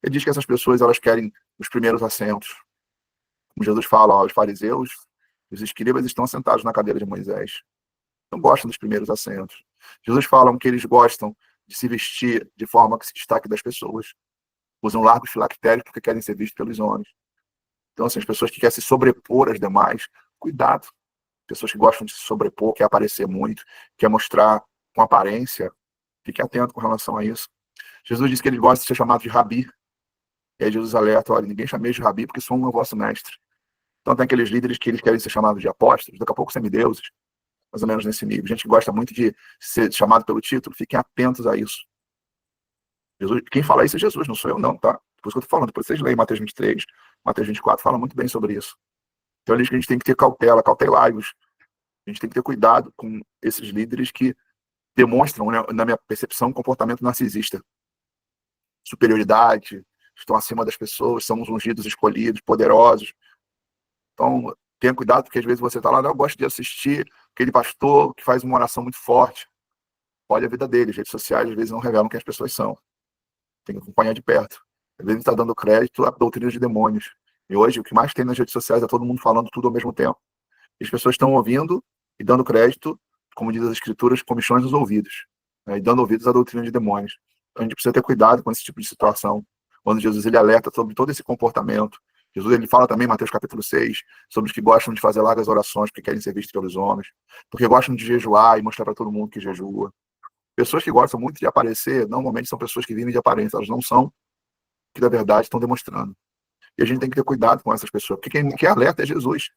Ele diz que essas pessoas elas querem os primeiros assentos. Como Jesus fala, ó, os fariseus, os escribas estão sentados na cadeira de Moisés. Não gostam dos primeiros assentos. Jesus fala que eles gostam de se vestir de forma que se destaque das pessoas. Usam largos filactérios porque querem ser vistos pelos homens. Então, assim, as pessoas que querem se sobrepor às demais, cuidado. Pessoas que gostam de se sobrepor, quer aparecer muito, quer mostrar com aparência, fique atento com relação a isso. Jesus disse que ele gosta de ser chamado de rabi. E aí Jesus alerta, olha, ninguém chame de rabi porque sou o vosso mestre. Então tem aqueles líderes que eles querem ser chamados de apóstolos, daqui a pouco semideuses, mais ou menos nesse nível. Gente que gosta muito de ser chamado pelo título, fiquem atentos a isso. Jesus, quem fala isso é Jesus, não sou eu não, tá? Por isso que eu tô falando, depois vocês leem Mateus 23, Mateus 24, fala muito bem sobre isso. Então ele diz que a gente tem que ter cautela, cautelai-vos. A gente tem que ter cuidado com esses líderes que demonstram, né, na minha percepção, um comportamento narcisista. Superioridade, estão acima das pessoas, são os ungidos, escolhidos, poderosos. Então, tenha cuidado, porque às vezes você está lá, não, eu gosto de assistir aquele pastor que faz uma oração muito forte. Olha a vida dele, as redes sociais às vezes não revelam quem as pessoas são. Tem que acompanhar de perto. Às vezes está dando crédito a doutrinas de demônios. E hoje o que mais tem nas redes sociais é todo mundo falando tudo ao mesmo tempo. E as pessoas estão ouvindo e dando crédito, como diz as escrituras, comichões nos ouvidos, né, e dando ouvidos à doutrina de demônios. Então a gente precisa ter cuidado com esse tipo de situação. Quando Jesus ele alerta sobre todo esse comportamento. Jesus ele fala também em Mateus capítulo 6 sobre os que gostam de fazer largas orações porque querem ser vistos pelos homens, porque gostam de jejuar e mostrar para todo mundo que jejua. Pessoas que gostam muito de aparecer, normalmente são pessoas que vivem de aparência, elas não são que na verdade estão demonstrando. E a gente tem que ter cuidado com essas pessoas, porque quem alerta é Jesus.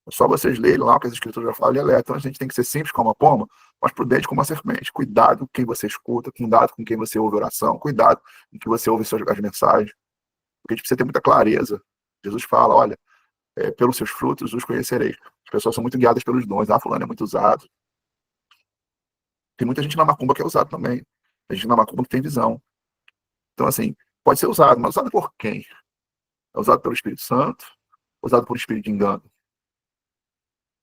É só vocês lerem lá o que as escrituras já falam e alertam. Então a gente tem que ser simples como uma pomba, mas prudente como uma serpente. Cuidado com quem você escuta, cuidado com quem você ouve oração, cuidado com quem você ouve as mensagens. Porque a gente precisa ter muita clareza. Jesus fala, olha, pelos seus frutos os conhecereis. As pessoas são muito guiadas pelos dons. Ah, fulano é muito usado. Tem muita gente na macumba que é usado também. A gente na macumba que tem visão. Então, assim, pode ser usado, mas usado por quem? É usado pelo Espírito Santo? Usado por espírito de engano?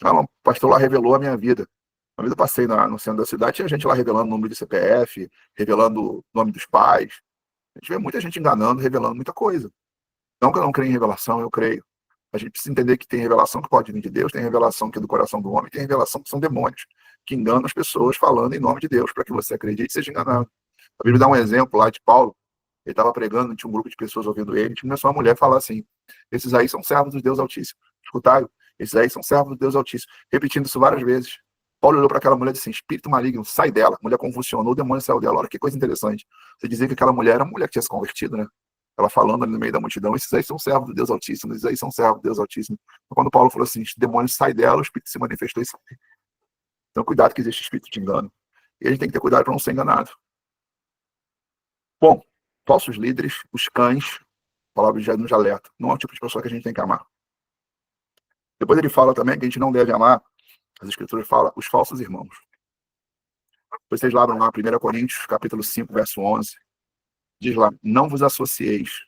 Ah, o pastor lá revelou a minha vida. Uma vez eu passei no centro da cidade, tinha gente lá revelando o número de CPF, revelando o nome dos pais. A gente vê muita gente enganando, revelando muita coisa. Não que eu não creio em revelação, eu creio. A gente precisa entender que tem revelação que pode vir de Deus, tem revelação que é do coração do homem, tem revelação que são demônios, que enganam as pessoas falando em nome de Deus, para que você acredite e seja enganado. A Bíblia dá um exemplo lá de Paulo. Ele estava pregando, tinha um grupo de pessoas ouvindo ele, tinha começou uma mulher falar assim: esses aí são servos do Deus Altíssimo. Escutaram? Esses aí são servos do Deus Altíssimo. Repetindo isso várias vezes. Paulo olhou para aquela mulher e disse assim: espírito maligno, sai dela. A mulher convulsionou, o demônio saiu dela. Olha que coisa interessante. Você dizia que aquela mulher era uma mulher que tinha se convertido, né? Ela falando ali no meio da multidão: esses aí são servos do Deus Altíssimo, esses aí são servos do Deus Altíssimo. Então, quando Paulo falou assim: o demônio sai dela, o espírito se manifestou e sai. Então, cuidado que existe espírito de engano. E a gente tem que ter cuidado para não ser enganado. Bom, falsos líderes, os cães, a palavra já nos alerta. Não é o tipo de pessoa que a gente tem que amar. Depois ele fala também que a gente não deve amar, as escrituras falam, os falsos irmãos. Vocês lá na 1 Coríntios, capítulo 5, verso 11, diz lá, não vos associeis.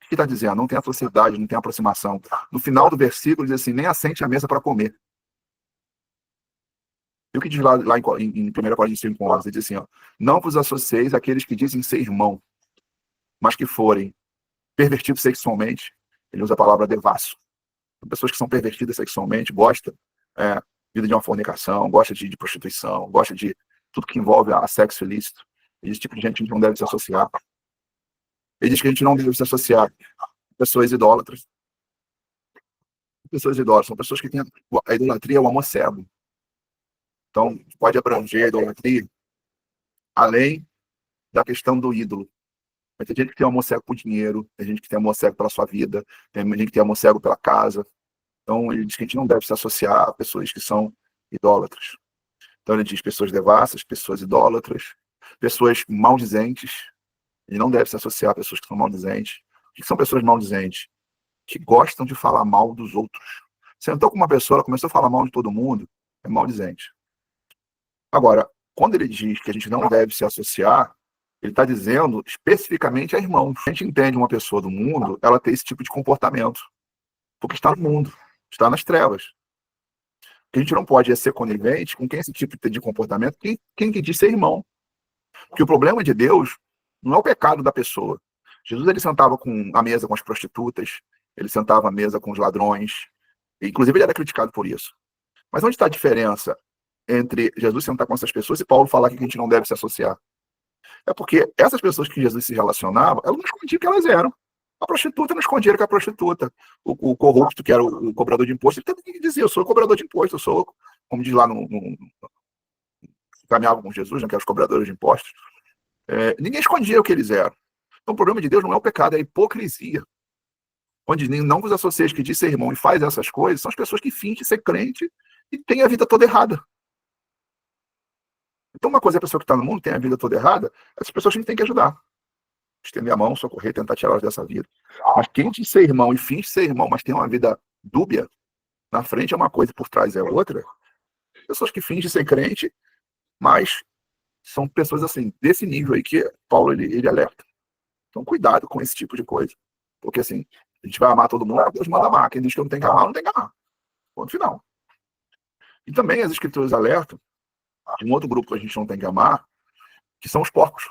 O que está dizendo? Não tem sociedade, não tem aproximação. No final do versículo diz assim, nem assente à mesa para comer. E o que diz lá em 1 Coríntios 5, 11? Diz assim, ó, não vos associeis àqueles que dizem ser irmão, mas que forem pervertidos sexualmente. Ele usa a palavra devasso. Pessoas que são pervertidas sexualmente, gostam vida de uma fornicação, gosta de prostituição, gosta de tudo que envolve a sexo ilícito. Esse tipo de gente a gente não deve se associar. Ele diz que a gente não deve se associar a pessoas idólatras. Pessoas idólatras são pessoas que têm a idolatria, o amor cego. Então, pode abranger a idolatria além da questão do ídolo. Mas tem gente que tem amor cego por dinheiro, tem gente que tem amor cego pela sua vida, tem gente que tem amor cego pela casa. Então, ele diz que a gente não deve se associar a pessoas que são idólatras. Então, ele diz pessoas devassas, pessoas idólatras, pessoas maldizentes. Ele não deve se associar a pessoas que são maldizentes. O que são pessoas maldizentes? Que gostam de falar mal dos outros. Sentou com uma pessoa, ela começou a falar mal de todo mundo, é maldizente. Agora, quando ele diz que a gente não deve se associar, ele está dizendo especificamente a irmãos. A gente entende uma pessoa do mundo, ela tem esse tipo de comportamento, porque está no mundo, está nas trevas. Que a gente não pode ser conivente com quem esse tipo de comportamento, quem que diz ser irmão. Porque o problema de Deus não é o pecado da pessoa. Jesus ele sentava à mesa com as prostitutas, ele sentava à mesa com os ladrões, inclusive ele era criticado por isso. Mas onde está a diferença entre Jesus sentar com essas pessoas e Paulo falar que a gente não deve se associar? É porque essas pessoas que Jesus se relacionava, elas não escondiam que elas eram. A prostituta não escondia que era prostituta. O corrupto, que era o cobrador de imposto, ele também dizia, eu sou cobrador de imposto, eu sou, como diz lá caminhava com Jesus, né, que eram os cobradores de impostos. Ninguém escondia o que eles eram. Então o problema de Deus não é o pecado, é a hipocrisia. Onde não vos associeis que diz ser irmão e faz essas coisas, são as pessoas que fingem ser crente e têm a vida toda errada. Então uma coisa é a pessoa que está no mundo, tem a vida toda errada, essas pessoas a gente tem que ajudar. Estender a mão, socorrer, tentar tirá-las dessa vida. Mas quem diz ser irmão e finge ser irmão, mas tem uma vida dúbia, na frente é uma coisa e por trás é outra, pessoas que fingem ser crente, mas são pessoas assim, desse nível aí que Paulo ele alerta. Então cuidado com esse tipo de coisa. Porque assim, a gente vai amar todo mundo, Deus manda amar. Quem diz que não tem que amar, não tem que amar. Ponto final. E também as escrituras alertam de um outro grupo que a gente não tem que amar, que são os porcos.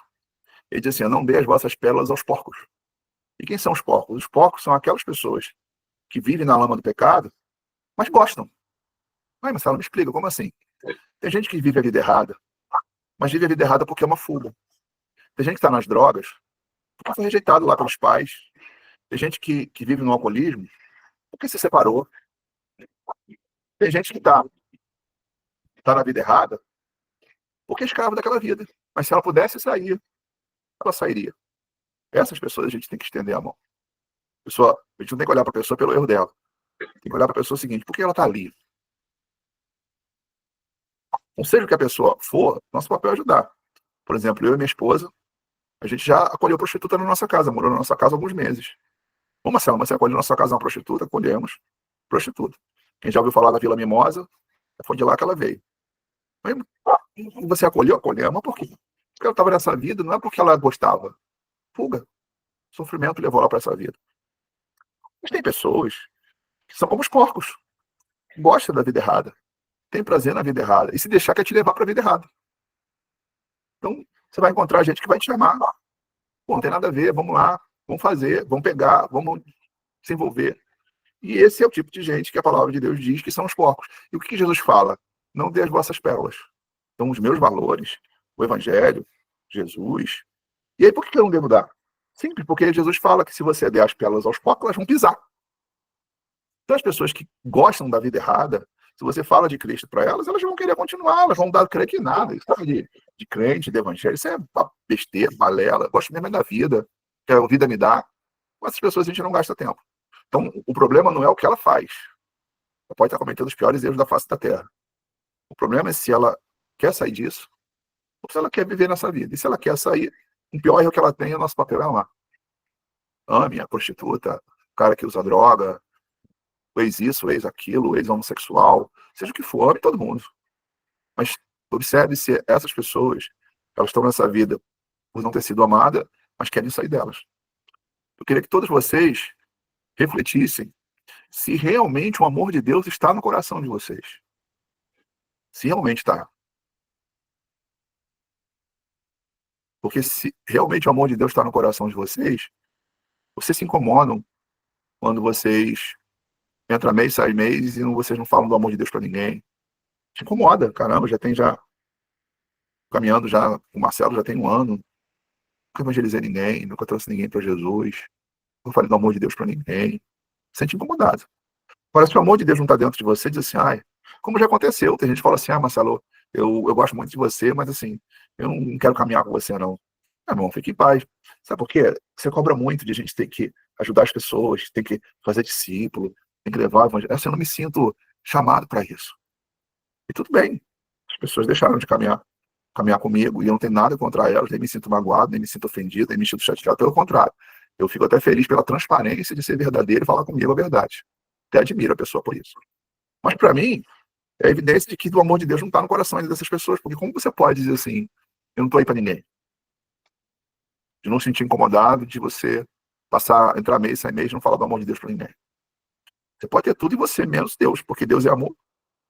Ele diz assim, não dê as vossas pérolas aos porcos. E quem são os porcos? Os porcos são aquelas pessoas que vivem na lama do pecado, mas gostam. Ai, Marcelo, me explica, como assim? Tem gente que vive a vida errada, mas vive a vida errada porque é uma fuga. Tem gente que está nas drogas, porque foi rejeitado lá pelos pais. Tem gente que vive no alcoolismo, porque se separou. Tem gente que tá na vida errada, porque é escravo daquela vida. Mas se ela pudesse sair, ela sairia. Essas pessoas a gente tem que estender a mão. A gente não tem que olhar para a pessoa pelo erro dela. Tem que olhar para a pessoa o seguinte: por que ela está ali? Não seja o que a pessoa for, nosso papel é ajudar. Por exemplo, eu e minha esposa, a gente já acolheu prostituta na nossa casa, morou na nossa casa há alguns meses. Ô, Marcelo, mas você acolheu na nossa casa uma prostituta? Acolhemos prostituta. Quem já ouviu falar da Vila Mimosa, foi de lá que ela veio. Mas você acolheu? Acolheu. Mas por quê? Porque ela estava nessa vida, não é porque ela gostava. Fuga. Sofrimento levou ela para essa vida. Mas tem pessoas que são como os porcos. Gostam da vida errada. Tem prazer na vida errada. E se deixar, quer te levar para a vida errada. Então, você vai encontrar gente que vai te chamar. Pô, não tem nada a ver, vamos lá, vamos fazer, vamos pegar, vamos se envolver. E esse é o tipo de gente que a palavra de Deus diz que são os porcos. E o que Jesus fala? Não dê as vossas pérolas. Então, os meus valores, o Evangelho, Jesus. E aí, por que eu não devo dar? Simples, porque Jesus fala que se você der as pérolas aos porcos, elas vão pisar. Então, as pessoas que gostam da vida errada, se você fala de Cristo para elas, elas vão querer continuar, elas vão dar crer que nada. Isso de crente, de evangelho, isso é besteira, balela. Gosto mesmo da vida, que a vida me dá. Com essas pessoas a gente não gasta tempo. Então, o problema não é o que ela faz. Ela pode estar cometendo os piores erros da face da terra. O problema é se ela quer sair disso, ou se ela quer viver nessa vida. E se ela quer sair, o pior erro que ela tem, o nosso papel é amar. Ame a prostituta, o cara que usa droga, o ex isso, o ex aquilo, o ex homossexual, seja o que for, ame todo mundo. Mas observe se essas pessoas, elas estão nessa vida por não ter sido amadas, mas querem sair delas. Eu queria que todos vocês refletissem se realmente o amor de Deus está no coração de vocês. Se realmente está. Porque se realmente o amor de Deus está no coração de vocês, vocês se incomodam quando vocês entram mês, sai mês e vocês não falam do amor de Deus para ninguém. Se incomoda, caramba, já caminhando já, o Marcelo já tem 1 ano, nunca evangelizei ninguém, nunca trouxe ninguém para Jesus, não falei do amor de Deus para ninguém. Sente incomodado. Parece que o amor de Deus não está dentro de você, diz assim, ai, como já aconteceu, tem gente que fala assim, Marcelo, eu gosto muito de você, mas assim, eu não quero caminhar com você, não. Irmão, fique em paz. Sabe por quê? Você cobra muito de a gente ter que ajudar as pessoas, tem que fazer discípulo, tem que levar o evangelho. Assim, eu não me sinto chamado para isso. E tudo bem. As pessoas deixaram de caminhar comigo, e eu não tenho nada contra elas, nem me sinto magoado, nem me sinto ofendido, nem me sinto chateado, pelo contrário. Eu fico até feliz pela transparência de ser verdadeiro e falar comigo a verdade. Até admiro a pessoa por isso. Mas para mim, é evidência de que o amor de Deus não está no coração ainda dessas pessoas, porque como você pode dizer assim, eu não estou aí para ninguém? De não se sentir incomodado, de você entrar mês, sair mês, não falar do amor de Deus para ninguém. Você pode ter tudo em você, menos Deus, porque Deus é amor.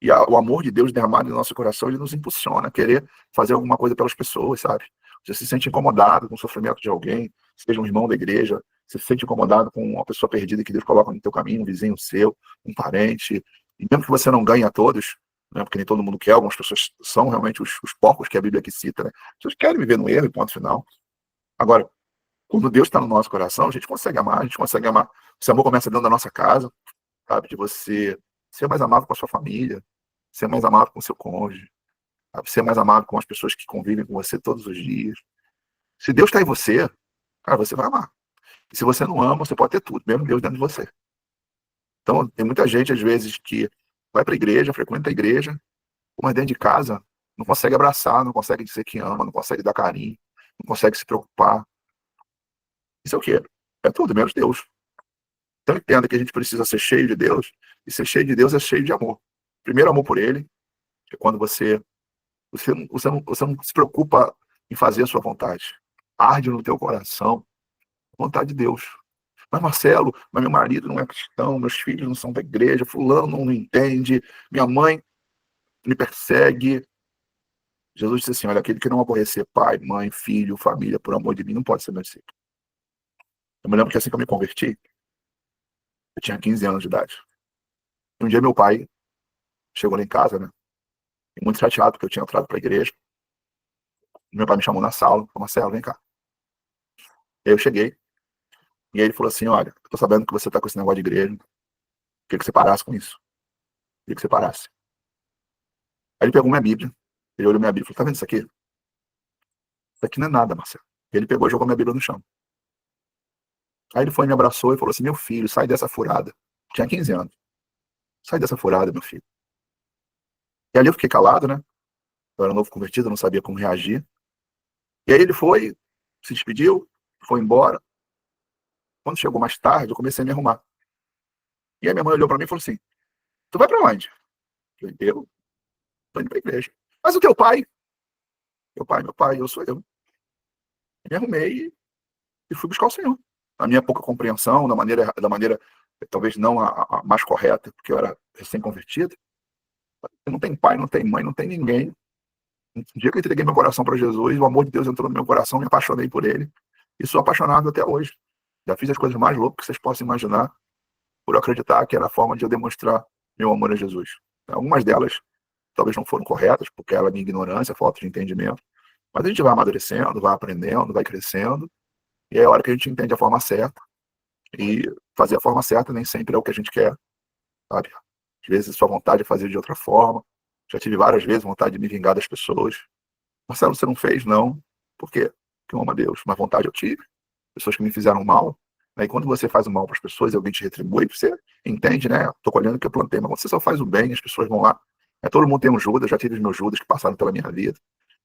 E o amor de Deus derramado no nosso coração, ele nos impulsiona a querer fazer alguma coisa pelas pessoas, sabe? Você se sente incomodado com o sofrimento de alguém, seja um irmão da igreja, você se sente incomodado com uma pessoa perdida que Deus coloca no teu caminho, um vizinho seu, um parente, e mesmo que você não ganhe a todos, né, porque nem todo mundo quer, algumas pessoas são realmente os porcos que a Bíblia aqui cita, né? As pessoas querem viver no erro e ponto final. Agora, quando Deus está no nosso coração, a gente consegue amar, esse amor começa dentro da nossa casa, sabe? De você ser mais amável com a sua família, ser mais amável com o seu cônjuge, sabe? Ser mais amável com as pessoas que convivem com você todos os dias. Se Deus está em você, cara, você vai amar. E se você não ama, você pode ter tudo, mesmo Deus dentro de você. Então, tem muita gente, às vezes, que vai para a igreja, frequenta a igreja, mas dentro de casa não consegue abraçar, não consegue dizer que ama, não consegue dar carinho, não consegue se preocupar. Isso é o quê? É tudo, menos Deus. Então, entenda que a gente precisa ser cheio de Deus, e ser cheio de Deus é cheio de amor. Primeiro, amor por Ele, que é quando você não se preocupa em fazer a sua vontade. Arde no teu coração a vontade de Deus. Mas, Marcelo, meu marido não é cristão, meus filhos não são da igreja, fulano não entende, minha mãe me persegue. Jesus disse assim, olha, aquele que não aborrecer pai, mãe, filho, família, por amor de mim, não pode ser meu discípulo. Eu me lembro que assim que eu me converti, eu tinha 15 anos de idade. Um dia meu pai chegou lá em casa, né? Muito chateado porque eu tinha entrado para a igreja. Meu pai me chamou na sala, falou, Marcelo, vem cá. E aí eu cheguei, e aí ele falou assim, olha, eu tô sabendo que você tá com esse negócio de igreja, queria que você parasse com isso. Queria que você parasse. Aí ele pegou minha Bíblia, ele olhou minha Bíblia e falou, tá vendo isso aqui? Isso aqui não é nada, Marcelo. Ele pegou e jogou minha Bíblia no chão. Aí ele foi, me abraçou e falou assim: meu filho, sai dessa furada. Tinha 15 anos. Sai dessa furada, meu filho. E ali eu fiquei calado, né? Eu era novo convertido, eu não sabia como reagir. E aí ele foi, se despediu, foi embora. Quando chegou mais tarde, eu comecei a me arrumar. E aí minha mãe olhou pra mim e falou assim: tu vai pra onde? Eu falei: eu tô indo pra igreja. Mas o teu pai? Meu pai, eu sou eu. Me arrumei e fui buscar o Senhor. A minha pouca compreensão, da maneira talvez não a mais correta, porque eu era recém-convertido. Eu não tenho pai, não tenho mãe, não tenho ninguém. Um dia que eu entreguei meu coração para Jesus, o amor de Deus entrou no meu coração, me apaixonei por ele. E sou apaixonado até hoje. Já fiz as coisas mais loucas que vocês possam imaginar, por acreditar que era a forma de eu demonstrar meu amor a Jesus. Algumas delas talvez não foram corretas, porque era minha ignorância, falta de entendimento. Mas a gente vai amadurecendo, vai aprendendo, vai crescendo, e é a hora que a gente entende a forma certa. E fazer a forma certa nem sempre é o que a gente quer, sabe? Às vezes sua vontade é fazer de outra forma. Já tive várias vezes vontade de me vingar das pessoas. Marcelo, você não fez? Não. Por quê? Porque eu amo a Deus. Mas vontade eu tive. Pessoas que me fizeram mal. Né? E quando você faz o mal para as pessoas e alguém te retribui, você entende, né? Estou colhendo o que eu plantei. Mas quando você só faz o bem, as pessoas vão lá. Todo mundo tem um Judas, já tive os meus Judas que passaram pela minha vida.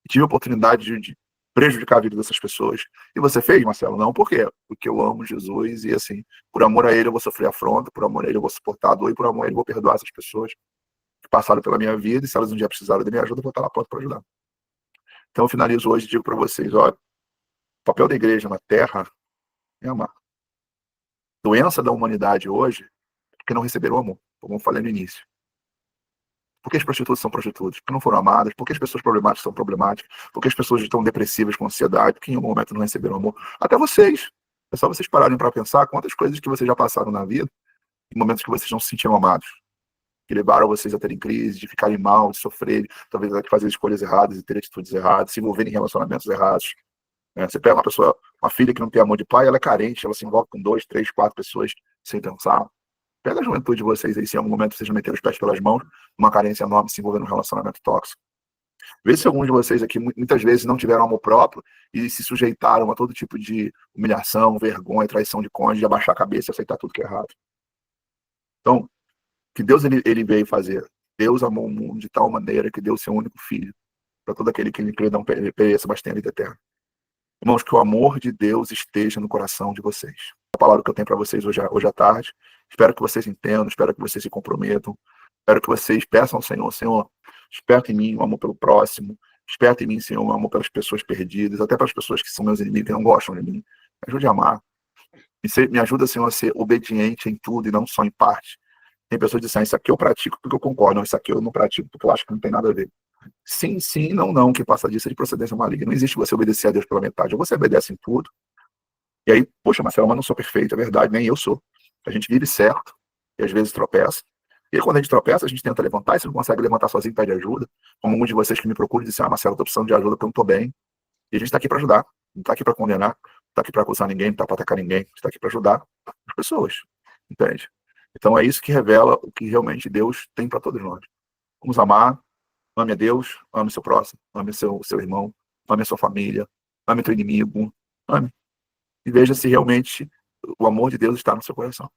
E tive a oportunidade de prejudicar a vida dessas pessoas. E você fez, Marcelo? Não. Por quê? Porque eu amo Jesus e, assim, por amor a ele eu vou sofrer afronta, por amor a ele eu vou suportar a dor e por amor a ele eu vou perdoar essas pessoas que passaram pela minha vida e se elas um dia precisaram de minha ajuda, eu vou estar lá pronto para ajudar. Então eu finalizo hoje e digo para vocês: olha, o papel da igreja na terra é amar. Doença da humanidade hoje é porque não receberam amor, como eu falei no início. Por que as prostitutas são prostitutas? Porque não foram amadas. Por que as pessoas problemáticas são problemáticas? Por que as pessoas estão depressivas com ansiedade? Porque em algum momento não receberam amor. Até vocês. É só vocês pararem para pensar quantas coisas que vocês já passaram na vida, em momentos que vocês não se sentiram amados, que levaram vocês a terem crise, de ficarem mal, de sofrerem, talvez de fazer escolhas erradas e ter atitudes erradas, se envolverem em relacionamentos errados. Você pega uma pessoa, uma filha que não tem amor de pai, ela é carente, ela se envolve com 2, 3, 4 pessoas sem pensar. Pega a juventude de vocês aí, se em algum momento vocês meteram os pés pelas mãos, uma carência enorme, se envolvendo num relacionamento tóxico. Vê se alguns de vocês aqui muitas vezes não tiveram amor próprio e se sujeitaram a todo tipo de humilhação, vergonha, traição de cônjuge, de abaixar a cabeça e aceitar tudo que é errado. Então, o que Deus ele veio fazer? Deus amou o mundo de tal maneira que deu o seu único filho, para todo aquele que lhe crê não pereça, mas tenha vida eterna. Irmãos, que o amor de Deus esteja no coração de vocês. A palavra que eu tenho para vocês hoje à tarde. Espero que vocês entendam, espero que vocês se comprometam. Espero que vocês peçam ao Senhor: Senhor, desperta em mim o amor pelo próximo. Desperta em mim, Senhor, o amor pelas pessoas perdidas, até pelas pessoas que são meus inimigos, que não gostam de mim. Me ajude a amar. Me ajuda, Senhor, a ser obediente em tudo e não só em parte. Tem pessoas que dizem: isso aqui eu pratico porque eu concordo. Não, isso aqui eu não pratico porque eu acho que não tem nada a ver. Sim, sim, não, não, que passa disso é de procedência maligna. Não existe você obedecer a Deus pela metade. Ou você obedece em tudo. E aí, poxa, Marcelo, mas não sou perfeito, é verdade, nem eu sou. A gente vive certo e às vezes tropeça. E aí, quando a gente tropeça, a gente tenta levantar e se não consegue levantar sozinho, pede ajuda. Como alguns de vocês que me procuram dizem: Marcelo, eu tô precisando de ajuda porque eu não tô bem. E a gente está aqui para ajudar. Não está aqui para condenar, não está aqui para acusar ninguém, não está para atacar ninguém. A gente está aqui para ajudar as pessoas. Entende? Então é isso que revela o que realmente Deus tem para todos nós. Vamos amar. Ame a Deus, ame seu próximo, ame seu irmão, ame a sua família, ame teu inimigo, ame. E veja se realmente o amor de Deus está no seu coração.